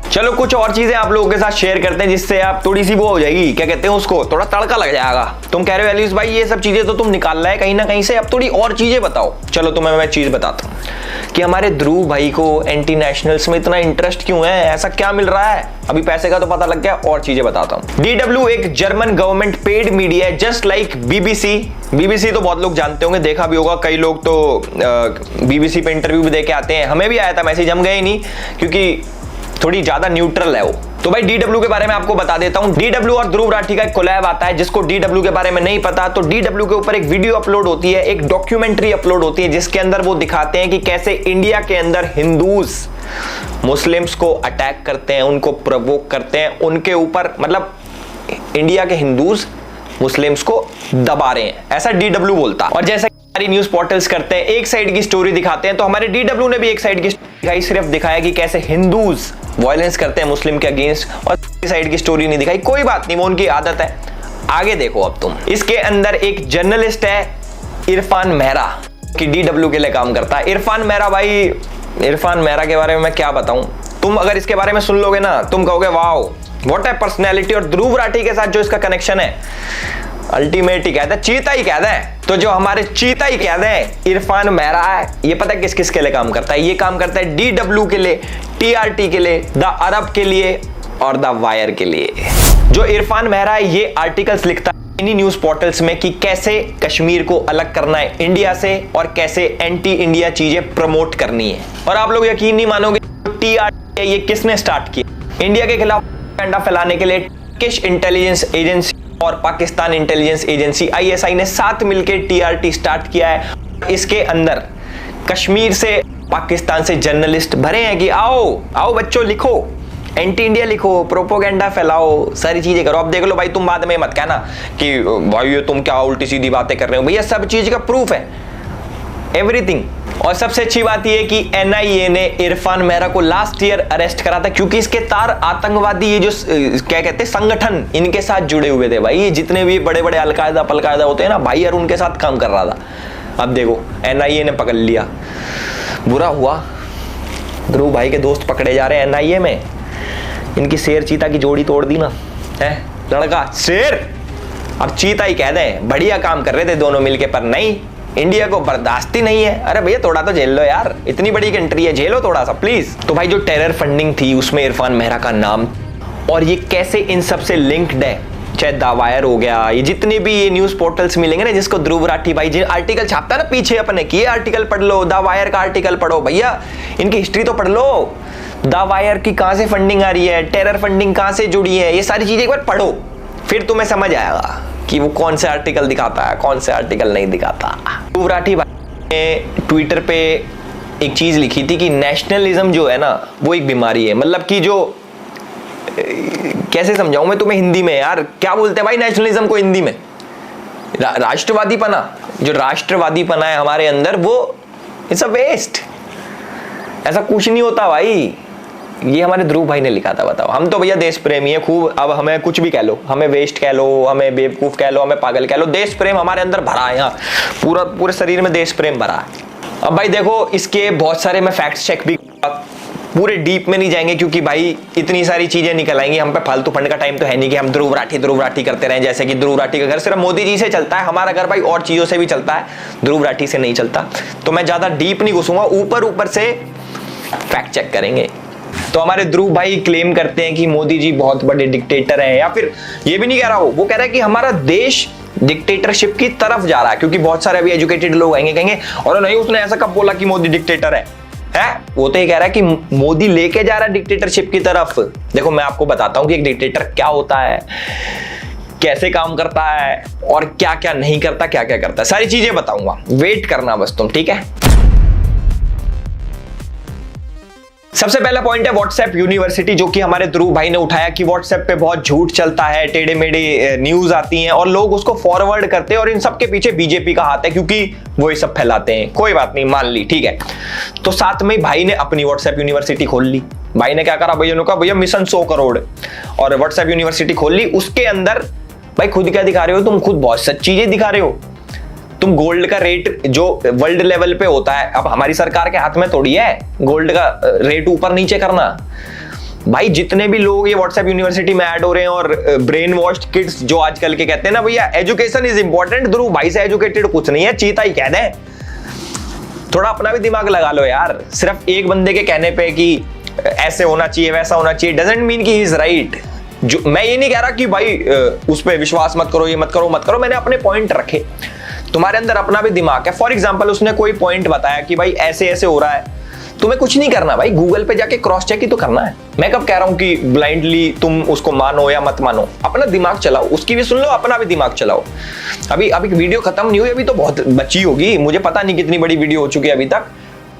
चलो कुछ और चीजें आप लोगों के साथ शेयर करते हैं जिससे आप थोड़ी सी वो हो जाएगी, क्या कहते हैं उसको, थोड़ा तड़का लग जाएगा। तुम कह रहे हो एलिस भाई ये सब चीजें तो तुम निकाल रहा है कहीं ना कहीं से, अब थोड़ी और चीजें बताओ। चलो तुम्हें मैं चीज बताता हूँ कि हमारे ध्रुव भाई को एंटी नेशनल्स में इतना इंटरेस्ट क्यों है, ऐसा क्या मिल रहा है। अभी पैसे का तो पता लग गया, और चीजें बताता हूँ। DW एक जर्मन गवर्नमेंट पेड मीडिया है, जस्ट लाइक BBC तो बहुत लोग जानते होंगे, देखा भी होगा, कई लोग तो BBC पे इंटरव्यू भी दे के आते हैं, हमें भी आया था मैसेज, हम गए ही नहीं क्योंकि थोड़ी ज्यादा न्यूट्रल है वो। तो भाई DW के बारे में आपको बता देता हूं। DW और ध्रुव राठी का एक कोलैब आता है, जिसको DW के बारे में नहीं पता तो DW के ऊपर एक वीडियो अपलोड होती है, एक डॉक्यूमेंट्री अपलोड होती है, जिसके अंदर वो दिखाते हैं कि कैसे इंडिया के अंदर हिंदूज मुस्लिम्स को अटैक करते हैं, उनको प्रोवोक करते हैं, उनके ऊपर मतलब इंडिया के हिंदूज मुस्लिम्स को दबा रहे हैं, ऐसा DW बोलता। और जैसा हमारी न्यूज पोर्टल्स करते हैं, एक साइड की स्टोरी दिखाते हैं, तो हमारे DW ने भी एक साइड की दिखाई, सिर्फ दिखाया कि कैसे हिंदूज वायलेंस करते हैं मुस्लिम के अगेंस्ट, और साइड की स्टोरी नहीं दिखाई। कोई बात नहीं, वो उनकी आदत है, आगे देखो अब तुम। इसके अंदर एक जर्नलिस्ट है इरफान मेहरा कि DW के लिए काम करता है। इरफान मेहरा के बारे में मैं क्या बताऊं, तुम अगर इसके बारे में सुन लोगे ना तुम कहोगे वाओ व्हाट ए पर्सनैलिटी। और ध्रुव राठी के साथ जो इसका कनेक्शन है अल्टीमेट ही कहते हैं, चीता ही कहते हैं। तो जो हमारे चीता ही कहते हैं इरफान मेहरा है, ये पता है किस किस के लिए काम करता है, ये काम करता है DW के लिए, TRT के लिए, द अरब के लिए और द वायर के लिए। जो इरफान मेहरा है ये आर्टिकल्स लिखता है इन्हीं न्यूज पोर्टल्स में कि कैसे कश्मीर को अलग करना है इंडिया से और कैसे एंटी इंडिया चीजें प्रमोट करनी है। और आप लोग यकीन नहीं मानोगे TRT ये किसने स्टार्ट किया, इंडिया के खिलाफ प्रोपेगेंडा फैलाने के लिए टर्किश इंटेलिजेंस एजेंसी और पाकिस्तान इंटेलिजेंस एजेंसी ISI ने साथ मिलकर TRT स्टार्ट किया है। इसके अंदर कश्मीर से पाकिस्तान से जर्नलिस्ट भरे हैं कि आओ आओ बच्चों लिखो, एंटी इंडिया लिखो, प्रोपोगेंडा फैलाओ, सारी चीजें करो। अब देख लो भाई, तुम बाद में मत कहना कि भाई ये तुम क्या उल्टी सीधी बातें कर रहे हो। भैया सब चीज का प्रूफ है, एवरीथिंग। और सबसे अच्छी बात यह कि एनआईए ने इरफान मेहरा को लास्ट ईयर अरेस्ट करा था, क्योंकि इसके तार आतंकवादी ये जो क्या कहते हैं संगठन, इनके साथ जुड़े हुए थे भाई। जितने भी बड़े बड़े अलकायदा पलकायदा होते हैं ना भाई, यार उनके साथ काम कर रहा था। अब देखो एनआईए ने पकड़ लिया, बुरा हुआ। ध्रुव भाई के दोस्त पकड़े जा रहे हैं एनआईए में। इनकी शेर चीता की जोड़ी तोड़ दी ना, है लड़का शेर अब चीता ही कह दें। बढ़िया काम कर रहे थे दोनों मिलके, पर नहीं, इंडिया को बर्दाश्त ही नहीं है। अरे भैया थोड़ा तो झेल लो यार, इतनी बड़ी कंट्री है, झेलो थोड़ा सा प्लीज। तो भाई जो टेरर फंडिंग थी उसमें इरफान मेहरा का नाम, और ये कैसे इन सबसे लिंक्ड है, चाहे दावायर हो गया, ये जितने भी ये न्यूज पोर्टल्स मिलेंगे ना, जिसको ध्रुव राठी भाई जी आर्टिकल छापता है ना पीछे अपने की, आर्टिकल पढ़ लो, दावायर का आर्टिकल पढ़ो भैया, इनकी हिस्ट्री तो पढ़ लो। दावायर की कहां से फंडिंग आ रही है, टेरर फंडिंग कहां से जुड़ी है, ये सारी चीजें एक बार पढ़ो, फिर तुम्हें समझ आएगा कि वो कौन से आर्टिकल दिखाता है, कौन से आर्टिकल नहीं दिखाता। ध्रुव राठी भाई ने ट्विटर पे एक चीज लिखी थी कि नेशनलिज्म जो है ना वो एक बीमारी है। मतलब कि जो कैसे समझाऊं मैं तुम्हें हिंदी में यार, क्या बोलते हैं भाई नेशनलिज्म को हिंदी में, राष्ट्रवादी पना, जो राष्ट्रवादी पना है हमारे अंदर वो इट्स अ वेस्ट, ऐसा कुछ नहीं होता भाई। ये हमारे ध्रुव भाई ने लिखा था। बताओ, हम तो भैया देश प्रेमी है खूब, अब हमें कुछ भी कह लो, हमें वेस्ट कह लो, हमें बेवकूफ कह लो, हमें पागल कह लो, देश प्रेम हमारे अंदर भरा है, यहाँ पूरे शरीर में देश प्रेम भरा है। अब भाई देखो, इसके बहुत सारे मैं फैक्ट चेक भी, पूरे डीप में नहीं जाएंगे क्योंकि भाई इतनी सारी चीजें निकल आएंगी, हम पे फालतू फंड का टाइम तो है नहीं कि हम ध्रुव राठी करते रहें। जैसे कि ध्रुव राठी का घर सिर्फ मोदी जी से चलता है, हमारा घर भाई और चीजों से भी चलता है, ध्रुव राठी से नहीं चलता। तो मैं ज्यादा डीप नहीं घुसूंगा, ऊपर से फैक्ट चेक करेंगे। तो हमारे ध्रुव भाई क्लेम करते हैं कि मोदी जी बहुत बड़े डिक्टेटर हैं, या फिर ये भी नहीं कह रहा, वो कह रहा है कि हमारा देश डिक्टेटरशिप की तरफ जा रहा है, क्योंकि बहुत सारे अभी एजुकेटेड लोग आएंगे कहेंगे और नहीं उसने ऐसा कब बोला कि मोदी डिक्टेटर है? वो तो ये कह रहा है कि मोदी लेके जा रहा है डिक्टेटरशिप की तरफ। देखो मैं आपको बताता हूं कि एक डिक्टेटर क्या होता है, कैसे काम करता है और क्या क्या नहीं करता, क्या क्या करता है, सारी चीजें बताऊंगा, वेट करना बस तुम, ठीक है। सबसे पहला पॉइंट है व्हाट्सएप यूनिवर्सिटी, जो कि हमारे ध्रुव भाई ने उठाया कि व्हाट्सएप पे बहुत झूठ चलता है, टेढ़े मेढ़े न्यूज आती हैं और लोग उसको फॉरवर्ड करते हैं और इन सब के पीछे बीजेपी का हाथ है क्योंकि वो ये सब फैलाते हैं। कोई बात नहीं, मान ली, ठीक है। तो साथ में भाई ने अपनी व्हाट्सएप यूनिवर्सिटी खोल ली। भाई ने क्या करा, भैया ने कहा भैया मिशन 100 करोड़ और व्हाट्सएप यूनिवर्सिटी खोल ली। उसके अंदर भाई खुद क्या दिखा रहे हो, तुम खुद बहुत सच चीजें दिखा रहे हो। तुम गोल्ड का रेट जो वर्ल्ड लेवल पे होता है, अब हमारी सरकार के हाथ में थोड़ी है गोल्ड का रेट ऊपर नीचे करना। भाई जितने भी लोग ये व्हाट्सएप यूनिवर्सिटी में ऐड हो रहे हैं और ब्रेन वॉश्ड किड्स जो आजकल के कहते हैं ना भैया एजुकेशन इज इंपॉर्टेंट, ध्रुव भाई से एजुकेटेड कुछ नहीं है, चीता ही कह दें। थोड़ा अपना भी दिमाग लगा लो यार, सिर्फ एक बंदे के कहने पे कि ऐसे होना चाहिए वैसा होना चाहिए डजंट मीन कि ही इज राइट। जो मैं ये नहीं कह रहा कि भाई उस पर विश्वास मत करो, ये मत करो, मैंने अपने पॉइंट रखे। तुम्हारे अंदर अपना भी दिमाग है। फॉर एग्जाम्पल उसने कोई पॉइंट बताया कि भाई ऐसे ऐसे हो रहा है, तुम्हें कुछ नहीं करना भाई, गूगल पे जाके क्रॉस चेक ही तो करना है। मैं कब कह रहा हूं कि ब्लाइंडली तुम उसको मानो या मत मानो, अपना दिमाग चलाओ, उसकी भी सुन लो, अपना भी दिमाग चलाओ। अभी वीडियो खत्म नहीं हुई, अभी तो बहुत बची होगी, मुझे पता नहीं कितनी बड़ी वीडियो हो चुकी है अभी तक,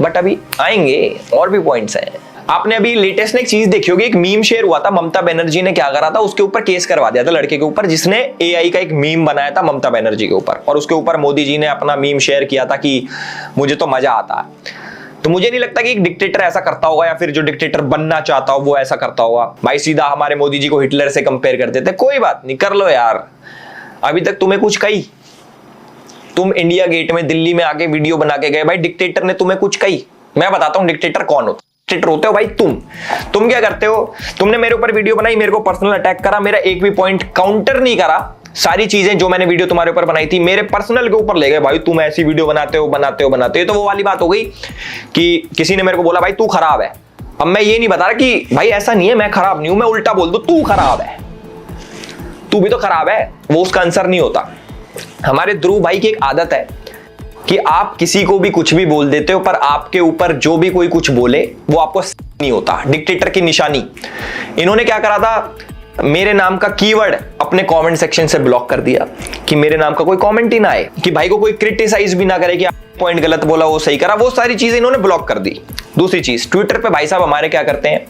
बट अभी आएंगे और भी पॉइंट्स हैं। आपने अभी लेटेस्ट में एक चीज देखी होगी, एक मीम शेयर हुआ था, ममता बनर्जी ने क्या करा था, उसके ऊपर केस करवा दिया था लड़के के ऊपर जिसने एआई का एक मीम बनाया था ममता बनर्जी के ऊपर, और उसके ऊपर मोदी जी ने अपना मीम शेयर किया था कि मुझे तो मजा आता है। तो मुझे नहीं लगता कि एक डिक्टेटर ऐसा करता होगा या फिर जो डिक्टेटर बनना चाहता हो वो ऐसा करता होगा। भाई सीधा हमारे मोदी जी को हिटलर से कंपेयर कर देते, कोई बात नहीं, कर लो यार। अभी तक तुम्हें कुछ कही, तुम इंडिया गेट में दिल्ली में आके वीडियो बना के गए, भाई डिक्टेटर ने तुम्हें कुछ कही? मैं बताता हूं डिक्टेटर कौन होता। डिक्टेटर होते हो भाई तुम क्या करते हो, तुमने मेरे ऊपर वीडियो बनाई, मेरे को पर्सनल अटैक करा, मेरा एक भी पॉइंट काउंटर नहीं करा, सारी चीजें जो मैंने वीडियो तुम्हारे ऊपर बनाई थी मेरे पर्सनल के ऊपर ले गए, भाई तुम ऐसी वीडियो बनाते हो। तो वो वाली बात हो गई कि किसी ने मेरे को बोला भाई तू खराब है। अब मैं ये नहीं बता रहा कि भाई ऐसा नहीं है, मैं खराब नहीं हूं, मैं उल्टा बोल दूं तू खराब है, तू भी तो खराब है, वो उसका आंसर नहीं होता। हमारे ध्रुव भाई की एक आदत है कि आप किसी को भी कुछ भी बोल देते हो, पर आपके ऊपर जो भी कोई कुछ बोले वो आपको नहीं होता, डिक्टेटर की निशानी। इन्होंने क्या करा था, मेरे नाम का कीवर्ड अपने कमेंट सेक्शन से ब्लॉक कर दिया कि मेरे नाम का कोई कमेंट ही ना आए, कि भाई को कोई क्रिटिसाइज भी ना करे कि पॉइंट गलत बोला वो सही करा, वो सारी चीजें इन्होंने ब्लॉक कर दी। दूसरी चीज, ट्विटर पे भाई साहब हमारे क्या करते हैं,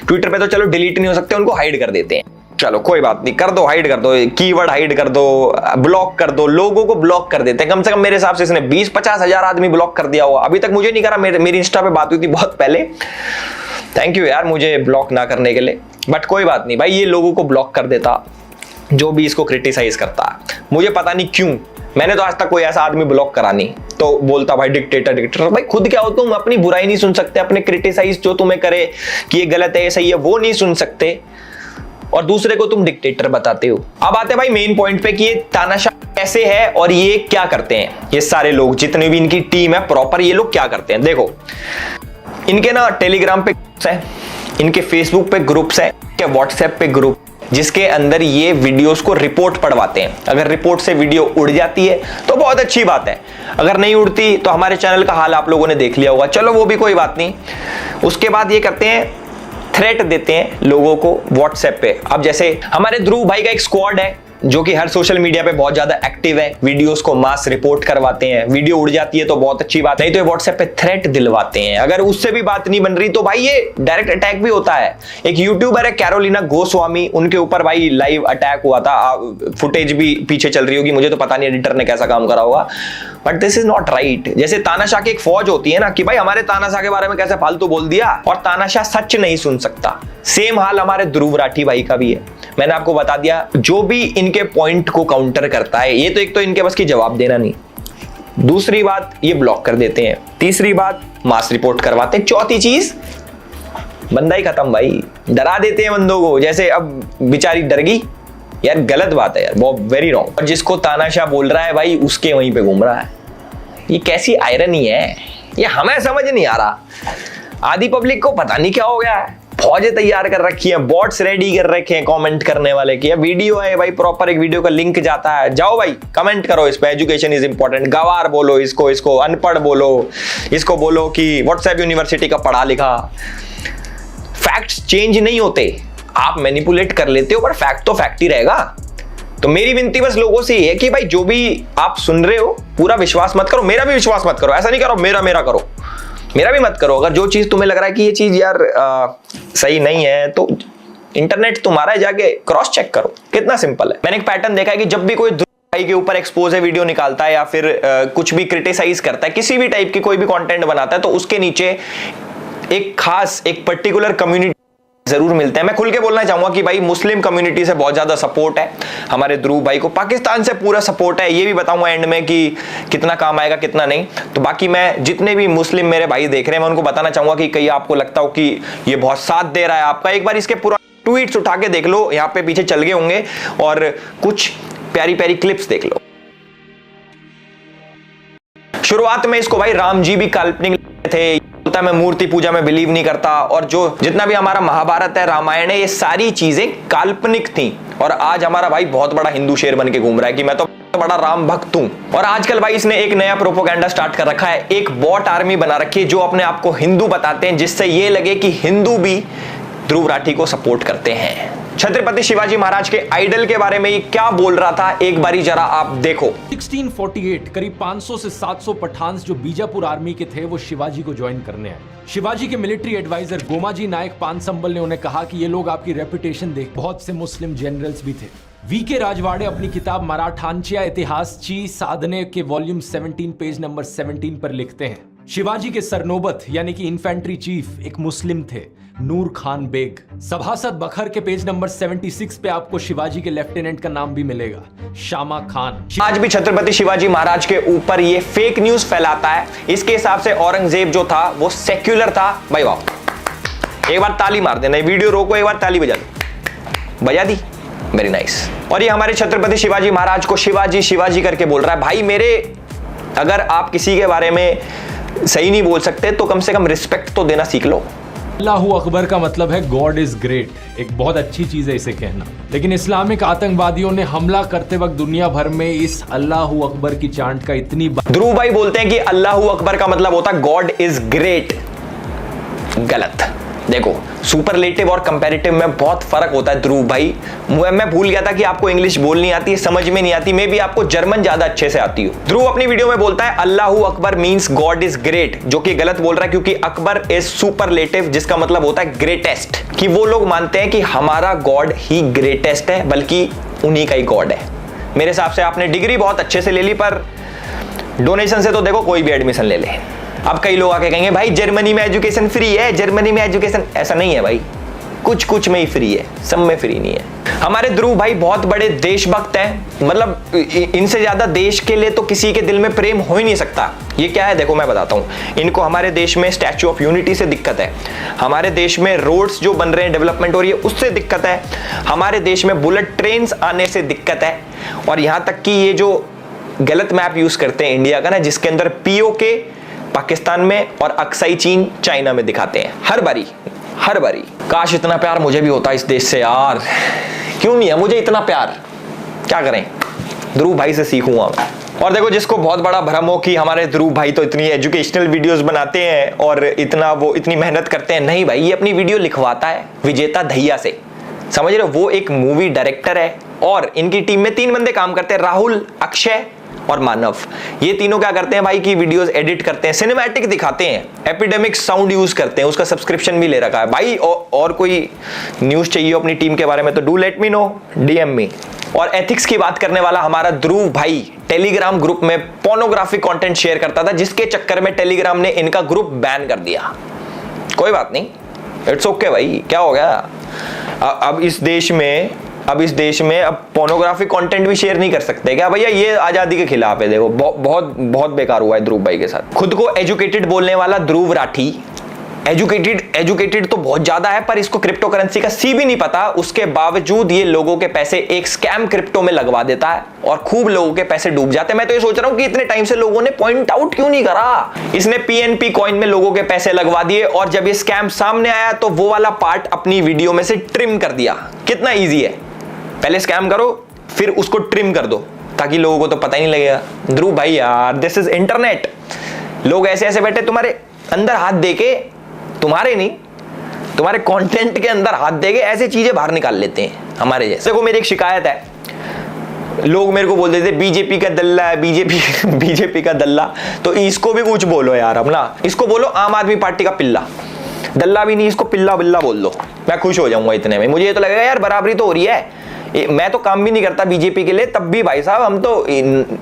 ट्विटर पे तो चलो डिलीट नहीं हो सकते, उनको हाइड कर देते हैं। चलो कोई बात नहीं, कर दो, हाइड कर दो, कीवर्ड हाइड कर दो, ब्लॉक कर दो, लोगों को ब्लॉक कर देते हैं। कम से कम मेरे हिसाब से इसने 20-50 हजार आदमी ब्लॉक कर दिया हुआ। अभी तक मुझे नहीं करा, मेरी इंस्टा पे बात हुई थी बहुत पहले। थैंक यू यार मुझे ब्लॉक ना करने के लिए, बट कोई बात नहीं भाई, ये लोगों को ब्लॉक कर देता जो भी इसको क्रिटिसाइज करता है। मुझे पता नहीं क्यों, मैंने तो आज तक कोई ऐसा आदमी ब्लॉक करा नहीं। तो बोलता भाई डिक्टेटर, भाई खुद क्या हो तुम, अपनी बुराई नहीं सुन सकते, अपने क्रिटिसाइज जो तुम्हें करे कि ये गलत है ये सही है वो नहीं सुन सकते, और दूसरे को तुम डिक्टेटर बताते हो। अब आते हैं भाई मेन पॉइंट पे कि ये तानाशाह कैसे है और ये क्या करते हैं। ये सारे लोग जितने भी इनकी टीम है प्रॉपर, ये लोग क्या करते हैं देखो, इनके ना टेलीग्राम पे ग्रुप्स हैं, इनके फेसबुक पे ग्रुप्स हैं, इनके व्हाट्सएप पे ग्रुप, जिसके अंदर ये वीडियोस को रिपोर्ट पढ़वाते हैं। अगर रिपोर्ट से वीडियो उड़ जाती है तो बहुत अच्छी बात है, अगर नहीं उड़ती तो हमारे चैनल का हाल आप लोगों ने देख लिया होगा, चलो वो भी कोई बात नहीं। उसके बाद ये करते हैं, थ्रेट देते हैं लोगों को व्हाट्सएप पे। अब जैसे हमारे ध्रुव भाई का एक स्क्वाड है जो कि हर सोशल मीडिया पे बहुत ज्यादा एक्टिव है, वीडियोस को मास रिपोर्ट करवाते हैं, वीडियो उड़ जाती है तो बहुत अच्छी बात, नहीं तो व्हाट्सएप पे थ्रेट दिलवाते हैं। अगर उससे भी बात नहीं बन रही तो भाई ये डायरेक्ट अटैक भी होता है। एक यूट्यूबर है कैरोलिना गोस्वामी, उनके ऊपर भाई लाइव अटैक हुआ था, फुटेज भी पीछे चल रही होगी, मुझे तो पता नहीं एडिटर ने कैसा काम करा होगा, but this is not right. जैसे तानाशाह की एक फौज होती है ना कि भाई हमारे तानाशाह के बारे में कैसे फालतू बोल दिया, और तानाशाह सच नहीं सुन सकता। सेम हाल हमारे ध्रुव राठी भाई का भी है। मैंने आपको बता दिया, जो भी इनके पॉइंट को काउंटर करता है, ये तो एक तो इनके बस की जवाब देना नहीं, दूसरी बात ये ब्लॉक कर देते हैं, तीसरी बात मास रिपोर्ट करवाते हैं, चौथी चीज बंदा ही खत्म भाई, डरा देते हैं बंदों को। जैसे अब बेचारी डर गई यार, गलत बात है यार, बहुत वेरी रॉन्ग। और जिसको तानाशाह बोल रहा है भाई उसके वहीं पे घूम रहा है, ये कैसी आयरनी है, ये हमें समझ नहीं आ रहा। आधी पब्लिक को पता नहीं क्या हो गया है, फौजें तैयार कर रखी हैं, बॉट्स रेडी कर रखे हैं कमेंट करने वाले की। वीडियो है भाई, प्रॉपर एक वीडियो का लिंक जाता है, जाओ भाई कमेंट करो इस पे, एजुकेशन इज इंपॉर्टेंट, गवार बोलो इसको अनपढ़ बोलो, इसको बोलो कि व्हाट्सएप यूनिवर्सिटी का पढ़ा लिखा। फैक्ट्स चेंज नहीं होते, आप मैनिपुलेट कर लेते हो, पर फैक्ट तो फैक्ट ही रहेगा। तो मेरी विनती बस लोगों से ये है कि भाई जो भी आप सुन रहे हो पूरा विश्वास मत करो, मेरा भी विश्वास मत करो, ऐसा नहीं करो मेरा करो, मेरा भी मत करो। अगर जो चीज तुम्हें लग रहा है कि ये चीज यार सही नहीं है तो इंटरनेट तुम्हारा है, जाके क्रॉस चेक करो, कितना सिंपल है। मैंने एक पैटर्न देखा है कि जब भी कोई भाई के ऊपर एक्सपोज है वीडियो निकालता है या फिर कुछ भी क्रिटिसाइज करता है, किसी भी टाइप की कोई भी कंटेंट बनाता है, तो उसके नीचे एक खास एक पर्टिकुलर कम्युनिटी जरूर मिलते हैं। मैं खुल के बोलना चाहूंगा कि भाई मुस्लिम कम्युनिटी से बहुत ज्यादा सपोर्ट है हमारे ध्रुव भाई को, पाकिस्तान से पूरा सपोर्ट है, ये भी बताऊंगा एंड में कि कितना काम आएगा कितना नहीं। तो बाकी मैं जितने भी मुस्लिम मेरे भाई देख रहे हैं मैं उनको बताना चाहूंगा कि कहीं आपको लगता हो कि ये बहुत साथ दे रहा है आपका, एक बार इसके पूरा ट्वीट्स उठा के देख लो, यहाँ पे पीछे चल गए होंगे, और कुछ प्यारी प्यारी क्लिप्स देख लो। शुरुआत में इसको भाई राम जी भी काल्पनिक थे, बोलता मैं मूर्ति पूजा में बिलीव नहीं करता, और जो जितना भी हमारा महाभारत है रामायण है ये सारी चीजें काल्पनिक थी, और आज हमारा भाई बहुत बड़ा हिंदू शेर बन के घूम रहा है कि मैं तो बड़ा राम भक्त हूं। और आजकल भाई इसने एक नया प्रोपोगेंडा स्टार्ट कर रखा है, एक बॉट आर्मी बना रखी है जो अपने आप को हिंदू बताते हैं, जिससे ये लगे कि हिंदू भी ध्रुव राठी को सपोर्ट करते हैं। छत्रपति शिवाजी महाराज के आइडल के बारे में ये क्या बोल रहा था, एक बारी जरा आप देखो। 1648 करीब 500 से 700 पठान्स जो बीजापुर आर्मी के थे वो शिवाजी को ज्वाइन करने आए। शिवाजी के मिलिट्री एडवाइजर गोमाजी नायक पानसंबल ने उन्हें कहा कि ये लोग आपकी रेपुटेशन देख, बहुत से मुस्लिम जनरल्स भी थे। वीके राजवाड़े अपनी किताब मराठांच्या इतिहासची साधने के वॉल्यूम 17 पेज नंबर 17 पर लिखते हैं, शिवाजी के सरनोबत यानी कि इन्फेंट्री चीफ एक मुस्लिम थे, नूर खान बेग। सभासद बखर के पेज नंबर 76 पे आपको शिवाजी के लेफ्टिनेंट का नाम भी मिलेगा, शामा खान। आज भी छत्रपति शिवाजी महाराज के ऊपर ये फेक न्यूज फैलाता है। इसके हिसाब से औरंगजेब जो था वो सेक्युलर था। भाई वाह, एक बार ताली मार देना, वीडियो रोको, एक बार ताली बजा दो, बजा दी, वेरी नाइस। और ये हमारे छत्रपति शिवाजी महाराज को शिवाजी शिवाजी करके बोल रहा है। भाई मेरे, अगर आप किसी के बारे में सही नहीं बोल सकते तो कम से कम रिस्पेक्ट तो देना सीख लो। अल्लाहू अकबर का मतलब है गॉड इज ग्रेट, एक बहुत अच्छी चीज है इसे कहना, लेकिन इस्लामिक आतंकवादियों ने हमला करते वक्त दुनिया भर में इस अल्लाहू अकबर की चांट का इतनी ध्रुव भाई बोलते हैं कि अल्लाहू अकबर का मतलब होता है गॉड इज ग्रेट, गलत। देखो सुपरलेटिव और कंपैरेटिव में बहुत फर्क होता है ध्रुव भाई। मैं भूल गया था कि आपको इंग्लिश बोलनी आती है, समझ में नहीं आती, मे बी आपको जर्मन ज्यादा अच्छे से आती हो। ध्रुव अपनी वीडियो में बोलता है Allahu Akbar means God is great, जो कि गलत बोल रहा है क्योंकि अकबर इज सुपरलेटिव, जिसका मतलब होता है ग्रेटेस्ट, कि वो लोग मानते हैं कि हमारा गॉड ही ग्रेटेस्ट है, बल्कि उन्हीं का ही गॉड है। मेरे हिसाब से आपने डिग्री बहुत अच्छे से ले ली, पर डोनेशन से तो देखो कोई भी एडमिशन ले ले। अब कई लोग आके कहेंगे भाई जर्मनी में एजुकेशन फ्री है, जर्मनी में एजुकेशन, ऐसा नहीं है भाई, कुछ कुछ में ही फ्री है, सब में फ्री नहीं है। हमारे ध्रुव भाई बहुत बड़े देशभक्त हैं, मतलब इनसे ज्यादा देश के लिए तो किसी के दिल में प्रेम हो ही नहीं सकता। ये क्या है देखो मैं बताता हूं। इनको हमारे देश में स्टैच्यू ऑफ यूनिटी से दिक्कत है, हमारे देश में रोड्स जो बन रहे हैं, डेवलपमेंट हो रही है उससे दिक्कत है, हमारे देश में बुलेट ट्रेन आने से दिक्कत है, और यहां तक कि ये जो गलत मैप यूज करते हैं इंडिया का ना, जिसके अंदर पीओके पाकिस्तान में और अक्साई चीन चाइना में दिखाते हैं हर बारी। काश इतना प्यार मुझे भी होता इस देश से यार, क्यों नहीं है मुझे इतना प्यार, क्या करें, ध्रुव भाई से सीखूंगा मैं। और देखो जिसको बहुत बड़ा भ्रम हो कि हमारे ध्रुव भाई तो इतनी एजुकेशनल वीडियोस बनाते हैं और इतनी मेहनत करते हैं, नहीं भाई, ये अपनी वीडियो लिखवाता है विजेता दहिया से, समझ रहे हो। वो एक मूवी डायरेक्टर है और इनकी टीम में 3 बंदे काम करते हैं, राहुल, अक्षय और मानव। ये तीनों क्या करते हैं भाई कि वीडियोस एडिट करते हैं, सिनेमैटिक दिखाते हैं, एपिडेमिक साउंड यूज करते हैं, उसका सब्सक्रिप्शन भी ले रखा है भाई। और कोई न्यूज चाहिए अपनी टीम के बारे में तो do let me know, DM me. और एथिक्स की बात करने वाला हमारा ध्रुव भाई टेलीग्राम ग्रुप में पोर्नोग्राफिक कंटेंट शेयर करता था, जिसके चक्कर में टेलीग्राम ने इनका ग्रुप बैन कर दिया। कोई बात नहीं, इट्स ओके भाई, क्या हो गया। अब इस देश में अब पोर्नोग्राफिक कंटेंट भी शेयर नहीं कर सकते क्या भैया, ये आजादी के खिलाफ है। देखो बहुत बेकार हुआ है ध्रुव भाई के साथ। खुद को एजुकेटेड बोलने वाला ध्रुव राठी, एजुकेटेड तो बहुत ज्यादा है, पर इसको क्रिप्टो करेंसी का सी भी नहीं पता, उसके बावजूद ये लोगों के पैसे एक स्कैम क्रिप्टो में लगवा देता है और खूब लोगों के पैसे डूब जाते हैं। मैं तो ये सोच रहा हूं कि इतने टाइम से लोगों ने पॉइंट आउट क्यों नहीं करा। इसने पीएनपी कॉइन में लोगों के पैसे लगवा दिए और जब ये स्कैम सामने आया तो वो वाला पार्ट अपनी वीडियो में से ट्रिम कर दिया। कितना ईजी है, पहले स्कैम करो फिर उसको ट्रिम कर दो ताकि लोगों को तो पता ही नहीं लगेगा। ध्रुव भाई यार, दिस इज इंटरनेट, लोग ऐसे ऐसे बैठे तुम्हारे अंदर हाथ देके, तुम्हारे नहीं, तुम्हारे कंटेंट के अंदर हाथ देके ऐसे चीजें बाहर निकाल लेते हैं हमारे जैसे। देखो मेरी एक शिकायत है, लोग मेरे को बोल देते बीजेपी का दल्ला है, बीजेपी का दल्ला, तो इसको भी कुछ बोलो यार, अब ना इसको बोलो आम आदमी पार्टी का पिल्ला, दल्ला भी नहीं, इसको पिल्ला बिल्ला बोल दो, मैं खुश हो जाऊंगा इतने में। मुझे ये तो लगेगा यार बराबरी तो हो रही है। मैं तो काम भी नहीं करता बीजेपी के लिए, तब भी भाई साहब हम तो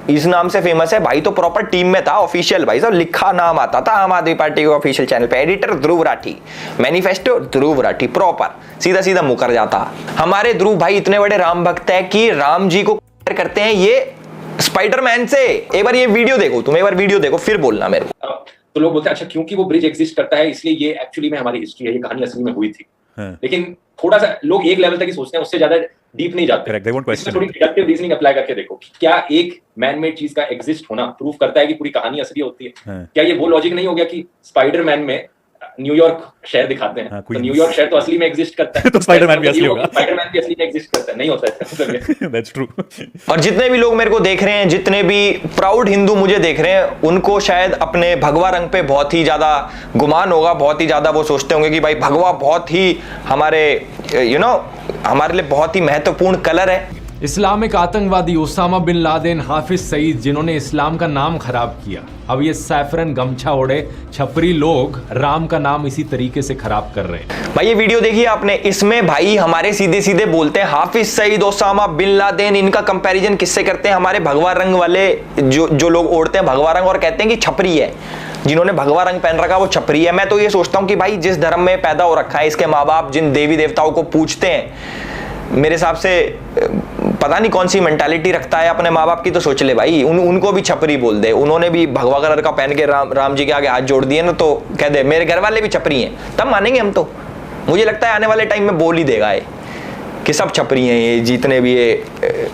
इस नाम से फेमस है, भाई तो प्रॉपर टीम में था, ऑफिशियल भाई साहब लिखा नाम आता था आम आदमी पार्टी के ऑफिशियल चैनल पे, editor Dhruv Rathee, manifesto Dhruv Rathee, proper सीधा सीधा मुकर जाता। हमारे ध्रुव भाई इतने बड़े राम भक्त है कि राम जी को करते हैं ये स्पाइडरमैन से। एक बार ये वीडियो देखो, तुम एक बार वीडियो देखो फिर बोलना मेरे को। तो लोग बोलते हैं अच्छा क्योंकि वो ब्रिज एग्जिस्ट करता है इसलिए ये एक्चुअली में हमारी हिस्ट्री है, ये कहानी असली में हुई थी। लेकिन थोड़ा सा लोग एक लेवल तक ही सोचते हैं, उससे ज्यादा डीप नहीं जाते। इसमें थोड़ी डिडक्टिव रीजनिंग अप्लाई करके देखो कि क्या एक मैन मेड चीज का एग्जिस्ट होना प्रूव करता है कि पूरी कहानी असली होती है। क्या ये वो लॉजिक नहीं हो गया कि स्पाइडरमैन में न्यूयॉर्क शहर दिखाते हैं, तो न्यूयॉर्क शहर तो असली में एग्जिस्ट करता है, तो स्पाइडरमैन भी असली होगा, स्पाइडरमैन भी असली में एग्जिस्ट करता है, नहीं होता है। That's true. और जितने भी लोग मेरे को देख रहे हैं, जितने भी प्राउड हिंदू मुझे देख रहे हैं, उनको शायद अपने भगवा रंग पे बहुत ही ज्यादा गुमान होगा, बहुत ही ज्यादा वो सोचते होंगे कि भाई भगवा बहुत ही हमारे हमारे लिए बहुत ही महत्वपूर्ण कलर है। इस्लामिक आतंकवादी Osama bin Laden, Hafiz Saeed, जिन्होंने इस्लाम का नाम खराब किया, अब ये सैफरन गमछा ओढ़े छपरी लोग राम का नाम इसी तरीके से खराब कर रहे हैं। भाई ये वीडियो देखिए आपने, इसमें भाई हमारे सीधे सीधे बोलते हैं Hafiz Saeed, Osama bin Laden, इनका कंपैरिजन किससे करते हैं? हमारे भगवा रंग वाले जो लोग ओढ़ते हैं भगवा रंग और कहते हैं कि छपरी है, जिन्होंने भगवा रंग पहन रखा वो छपरी है। मैं तो ये सोचता हूं कि भाई जिस धर्म में पैदा हो रखा है, इसके माँ बाप जिन देवी देवताओं को पूजते हैं, मेरे हिसाब से पता नहीं कौन सी मेंटालिटी रखता है अपने माँ बाप की, तो सोच ले भाई उनको भी छपरी बोल दे। उन्होंने भी भगवा कलर का पहन के राम जी के आगे हाथ जोड़ दिए ना, तो कह दे मेरे घर वाले भी छपरी हैं, तब मानेंगे हम। तो मुझे लगता है आने वाले टाइम में बोल ही देगा ये कि सब छपरी हैं, ये जितने भी ये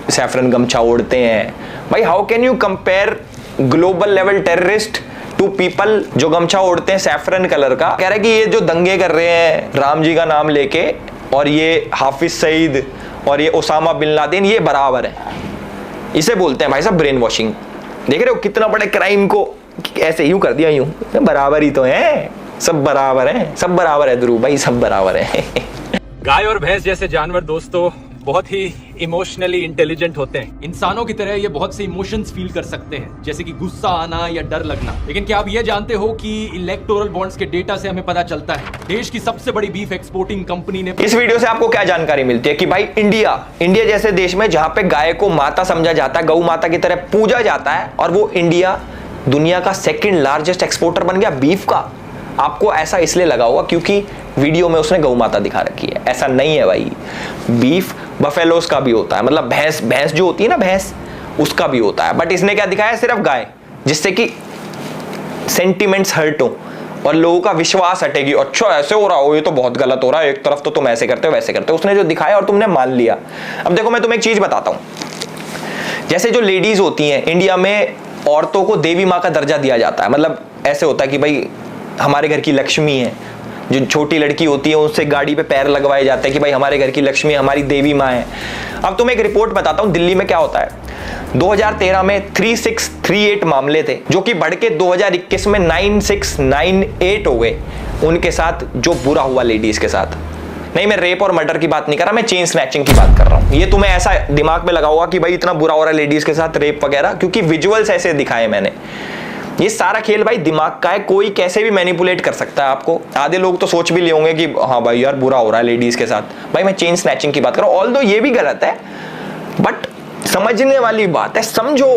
सैफरन गमछा ओढ़ते हैं। भाई how can you compare global level terrorist to people जो गमछा ओढ़ते हैं सैफरन कलर का? कह रहे कि ये जो दंगे कर रहे हैं राम जी का नाम लेके, और ये हाफिज सईद और ये ओसामा बिन लादेन, ये बराबर है। इसे बोलते हैं भाई साहब ब्रेन वॉशिंग। देख रहे हो कितना बड़े क्राइम को ऐसे यूं कर दिया, यूं बराबर ही तो है। सब बराबर है ध्रुव भाई, सब बराबर है। गाय और भैंस जैसे जानवर दोस्तों बहुत ही इमोशनली इंटेलिजेंट होते हैं। इंसानों की तरह ये बहुत से इमोशंस फील कर सकते हैं, जैसे कि गुस्सा आना या डर लगना। लेकिन क्या आप ये जानते हो कि इलेक्टोरल बॉन्ड्स के डेटा से हमें पता चलता है देश की सबसे बड़ी बीफ एक्सपोर्टिंग कंपनी ने। इस वीडियो से आपको क्या जानकारी मिलती है कि भाई इंडिया जैसे देश में जहां पे गाय को माता समझा जाता है, गौ माता की तरह पूजा जाता है, और वो इंडिया दुनिया का सेकंड लार्जेस्ट एक्सपोर्टर बन गया बीफ का। आपको ऐसा इसलिए लगा होगा क्योंकि वीडियो में उसने गौ माता दिखा रखी है। ऐसा नहीं है भाई, बीफ बफेलोस का भी होता है, मतलब भैंस जो होती है ना, भैंस, उसका भी होता है। बट इसने क्या दिखाया, सिर्फ गाय, जिससे कि सेंटिमेंट्स हर्ट हो और लोगों का विश्वास हटेगी। अच्छा ऐसे हो रहा हो, ये तो बहुत गलत हो रहा है, एक तरफ तो तुम ऐसे करते हो वैसे करते हो। उसने जो दिखाया और तुमने मान लिया। अब देखो मैं तुम्हें एक चीज बताता हूं, जैसे जो लेडीज होती हैं इंडिया में, औरतों को देवी माँ का दर्जा दिया जाता है। मतलब ऐसे होता है कि भाई हमारे घर की लक्ष्मी है, जो छोटी लड़की होती है उससे गाड़ी पे पैर लगवाए जाते हैं कि भाई हमारे घर की लक्ष्मी हमारी देवी माँ है। अब तुम्हें एक रिपोर्ट बताता हूं दिल्ली में क्या होता है। 2013 में 3638 मामले थे, जो कि बढ़ के 2021 में 9698 हो गए उनके साथ, जो बुरा हुआ लेडीज के साथ। नहीं, मैं रेप और मर्डर की बात नहीं कर रहा, मैं चेन स्नैचिंग की बात कर रहा हूं। ये तुम्हें ऐसा दिमाग में लगा होगा कि भाई इतना बुरा हो रहा है लेडीज के साथ, रेप वगैरह, क्योंकि विजुअल्स ऐसे दिखाए मैंने। ये सारा खेल भाई दिमाग का है, कोई कैसे भी मैनिपुलेट कर सकता है आपको। आधे लोग तो सोच भी ले होंगे कि हाँ भाई यार बुरा हो रहा है लेडीज के साथ। भाई मैं चेन स्नैचिंग की बात कर रहा हूं, ऑल्दो ये भी गलत है, बट समझने वाली बात है, समझो,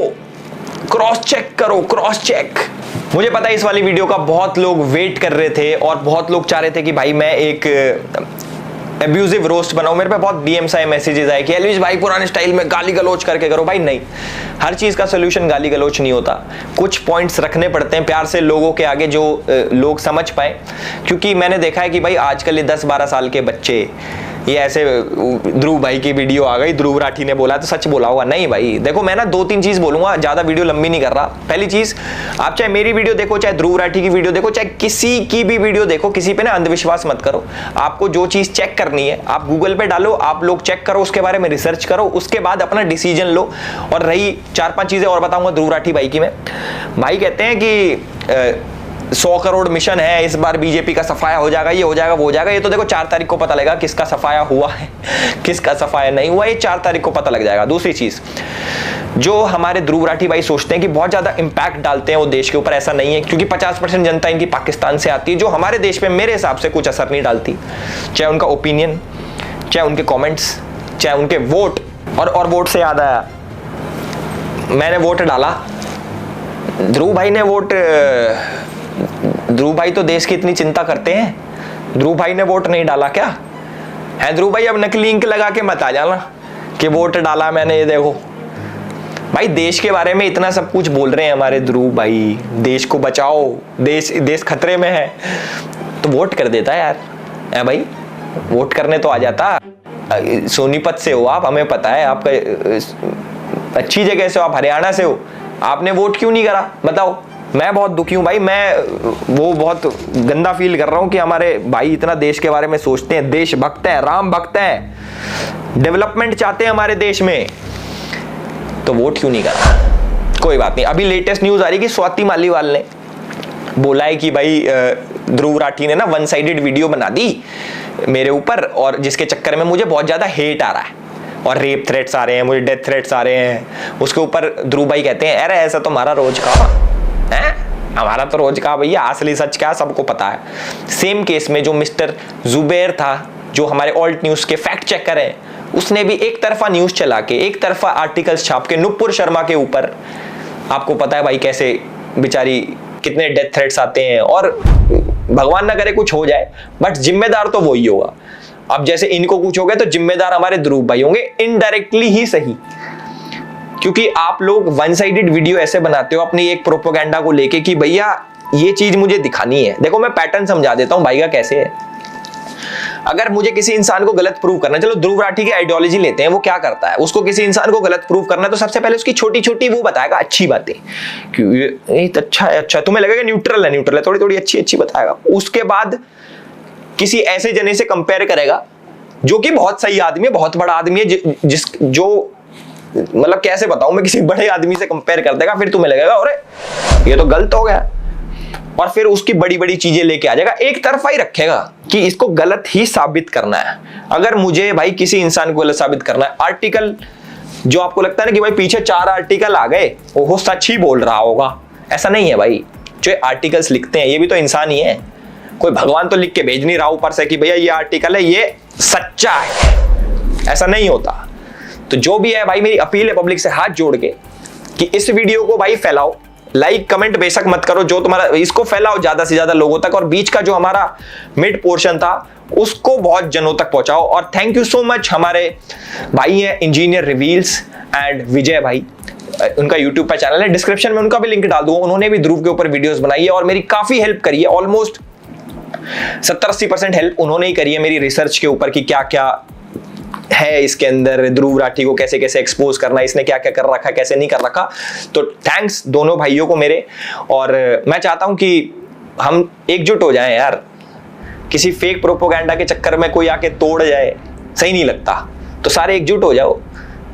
क्रॉस चेक करो, क्रॉस चेक। मुझे पता है इस वाली वीडियो का बहुत लोग वेट कर रहे थे और बहुत लोग चाह रहे थे कि भाई मैं एक एब्यूजिव रोस्ट बनाऊं। मेरे पे बहुत डीएम्स आए, मैसेजेस आए कि एलविश भाई पुराने स्टाइल में गाली गलोच करके करो। भाई नहीं, हर चीज का सोल्यूशन गाली गलोच नहीं होता। कुछ पॉइंट्स रखने पड़ते हैं प्यार से लोगों के आगे, जो लोग समझ पाए। क्योंकि मैंने देखा है कि भाई आजकल ये 10-12 साल के बच्चे ये ऐसे, ध्रुव भाई की वीडियो आ गई, ध्रुव राठी ने बोला तो सच बोला होगा। नहीं भाई देखो, मैं ना 2-3 चीज बोलूंगा, ज्यादा वीडियो लंबी नहीं कर रहा। पहली चीज, आप चाहे मेरी वीडियो देखो, चाहे ध्रुव राठी की वीडियो देखो, चाहे किसी की भी वीडियो देखो, किसी पे ना अंधविश्वास मत करो। आपको जो चीज चेक करनी है आप गूगल पे डालो, आप लोग चेक करो, उसके बारे में रिसर्च करो, उसके बाद अपना डिसीजन लो। और रही 4-5 चीजें और बताऊंगा ध्रुव राठी भाई की। मैं भाई कहते हैं कि 100 करोड़ मिशन है, इस बार बीजेपी का सफाया हो जाएगा, ये हो जाएगा, वो हो जाएगा। ये तो देखो 4 तारीख को पता लगेगा किसका सफाया हुआ है, किसका सफाया नहीं हुआ, ये 4 तारीख को पता लग जाएगा। दूसरी चीज, जो हमारे ध्रुव राठी भाई सोचते हैं कि बहुत ज्यादा इंपैक्ट डालते हैं वो देश के ऊपर, ऐसा नहीं है, क्योंकि 50% जनता इनकी पाकिस्तान से आती है, जो हमारे देश में मेरे हिसाब से कुछ असर नहीं डालती। चाहे उनका ओपिनियन, चाहे उनके कॉमेंट्स, चाहे उनके वोट। और वोट से याद आया, मैंने वोट डाला, ध्रुव भाई ने वोट, ध्रुव भाई तो देश की इतनी चिंता करते हैं, ध्रुव भाई ने वोट नहीं डाला क्या है? ध्रुव भाई अब नकली इंक लगा के मत आ जाना कि वोट डाला मैंने, ये देखो भाई देश के बारे में इतना सब कुछ बोल रहे हैं हमारे ध्रुव भाई, देश को बचाओ, देश खतरे में है, तो वोट कर देता है यार। है भाई, वोट करने तो आ जाता। सोनीपत से हो आप, हमें पता है, आपका अच्छी जगह से हो, आप हरियाणा से हो, आपने वोट क्यों नहीं करा बताओ? मैं बहुत दुखी हूं भाई, मैं वो बहुत गंदा फील कर रहा हूं कि हमारे भाई इतना देश के बारे में सोचते हैं, देश भक्त है, राम भक्त है, डेवलपमेंट चाहते हैं हमारे देश में, तो वोट क्यों नहीं करा? कोई बात नहीं। अभी लेटेस्ट न्यूज आ रही कि स्वाति मालीवाल ने बोला है कि भाई ध्रुव राठी ने ना 1 साइडेड वीडियो बना दी मेरे ऊपर, और जिसके चक्कर में मुझे बहुत ज्यादा हेट आ रहा है और रेप थ्रेट्स आ रहे हैं, मुझे डेथ थ्रेट्स आ रहे हैं। उसके ऊपर ध्रुव भाई कहते हैं अरे ऐसा तो हमारा रोज का है, हमारा तो रोज का भैया, असली सच क्या सबको पता है। सेम केस में जो मिस्टर जुबैर था, जो हमारे ऑल्ट न्यूज के फैक्ट चेकर हैं, उसने भी एक तरफा न्यूज चला के, एक तरफा आर्टिकल्स छाप के नुपुर शर्मा के ऊपर, आपको पता है भाई कैसे बेचारी कितने डेथ थ्रेट्स आते हैं, और भगवान ना करे कुछ हो जाए, बट जिम्मेदार तो वही होगा। अब जैसे इनको कुछ हो गया तो जिम्मेदार हमारे ध्रुव भाई होंगे, इनडायरेक्टली ही सही, क्योंकि आप लोग 1 साइडेड वीडियो ऐसे बनाते हो अपनी एक प्रोपेगेंडा को लेके कि भैया ये चीज मुझे दिखानी है। देखो मैं पैटर्न समझा देता हूं भाई का कैसे है। अगर मुझे किसी इंसान को गलत प्रूव करना है, चलो ध्रुव राठी की आइडियोलॉजी लेते हैं, वो क्या करता है, उसको किसी इंसान को गलत प्रूव करना है तो सबसे पहले उसकी छोटी छोटी वो बताएगा अच्छी बातें, ये अच्छा है, अच्छा तुम्हें लगेगा न्यूट्रल है, थोड़ी थोड़ी अच्छी बताएगा। उसके बाद किसी ऐसे जने से कंपेयर करेगा जो कि बहुत सही आदमी है, बहुत बड़ा आदमी है, जो मतलब कैसे बताऊं मैं, किसी बड़े आदमी से कंपेयर कर देगा, फिर तुम्हें लगेगा अरे ये तो गलत हो गया। और फिर उसकी बड़ी बड़ी चीजें लेके आ जाएगा, एक तरफा ही रखेगा कि इसको गलत ही साबित करना है। अगर मुझे भाई किसी इंसान को गलत साबित करना है, आर्टिकल जो आपको लगता है ना कि भाई पीछे 4 आर्टिकल आ गए, वो सच ही बोल रहा होगा, ऐसा नहीं है भाई। जो आर्टिकल्स लिखते हैं ये भी तो इंसान ही है, कोई भगवान तो लिख के भेज नहीं रहा ऊपर से कि भैया ये आर्टिकल है ये सच्चा है, ऐसा नहीं होता। तो जो भी है भाई, मेरी अपील है पब्लिक से हाथ जोड़ के कि इस वीडियो को भाई फैलाओ, लाइक कमेंट बेशक मत करो, जो तुम्हारा इसको फैलाओ ज्यादा से ज्यादा लोगों तक, और बीच का जो हमारा मिड पोर्शन था उसको बहुत जनों तक पहुंचाओ। और थैंक यू सो मच, हमारे भाई हैं इंजीनियर रिवील्स एंड विजय भाई, उनका यूट्यूब पर चैनल है, डिस्क्रिप्शन में उनका भी लिंक डाल दूंगा। उन्होंने भी ध्रुव के ऊपर वीडियोस बनाई है और मेरी काफी हेल्प करी है, ऑलमोस्ट 70-80% हेल्प उन्होंने ही करी है मेरी रिसर्च के ऊपर कि क्या क्या है इसके अंदर, ध्रुव राठी को कैसे कैसे एक्सपोज करना है, इसने क्या क्या कर रखा कैसे नहीं कर रखा। तो थैंक्स दोनों भाइयों को मेरे, और मैं चाहता हूं कि हम एकजुट हो जाएं यार, किसी फेक प्रोपोगेंडा के चक्कर में कोई आके तोड़ जाए सही नहीं लगता, तो सारे एकजुट हो जाओ,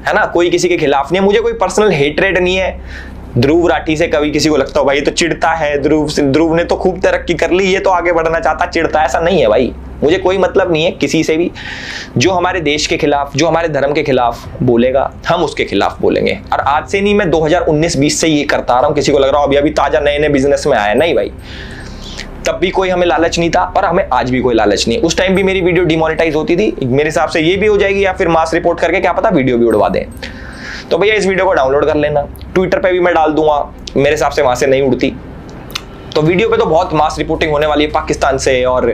है ना। कोई किसी के खिलाफ नहीं है, मुझे कोई पर्सनल हेटरेट नहीं है ध्रुव राठी से। कभी किसी को लगता हो भाई तो चिढ़ता है ध्रुव ने तो खूब तरक्की कर ली, ये तो आगे बढ़ना चाहता, चिढ़ता है, ऐसा नहीं है भाई। मुझे कोई मतलब नहीं है किसी से भी। जो हमारे देश के खिलाफ, जो हमारे धर्म के खिलाफ बोलेगा, हम उसके खिलाफ बोलेंगे। और आज से नहीं, मैं 2019-20 से ये करता आ रहा हूं। किसी को लग रहा हो अभी ताजा नए बिजनेस में आया, नहीं भाई, तब भी कोई हमें लालच नहीं था और हमें आज भी कोई लालच नहीं है। उस टाइम भी मेरी वीडियो डिमोनेटाइज होती थी, मेरे हिसाब से ये भी हो जाएगी, या फिर मास रिपोर्ट करके क्या पता वीडियो भी उड़वा दें। तो भैया इस वीडियो को डाउनलोड कर लेना, ट्विटर पे भी मैं डाल दूंगा, मेरे हिसाब से वहां से नहीं उड़ती। तो वीडियो पे तो बहुत मास रिपोर्टिंग होने वाली है पाकिस्तान से और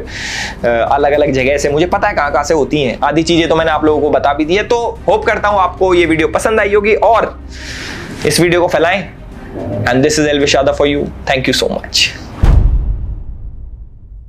अलग अलग जगह से, मुझे पता है कहां कहां से होती हैं, आधी चीजें तो मैंने आप लोगों को बता भी दी है। तो होप करता हूं आपको ये वीडियो पसंद आई होगी और इस वीडियो को फैलाएं। And this is Elvish Yadav for you, thank you so much.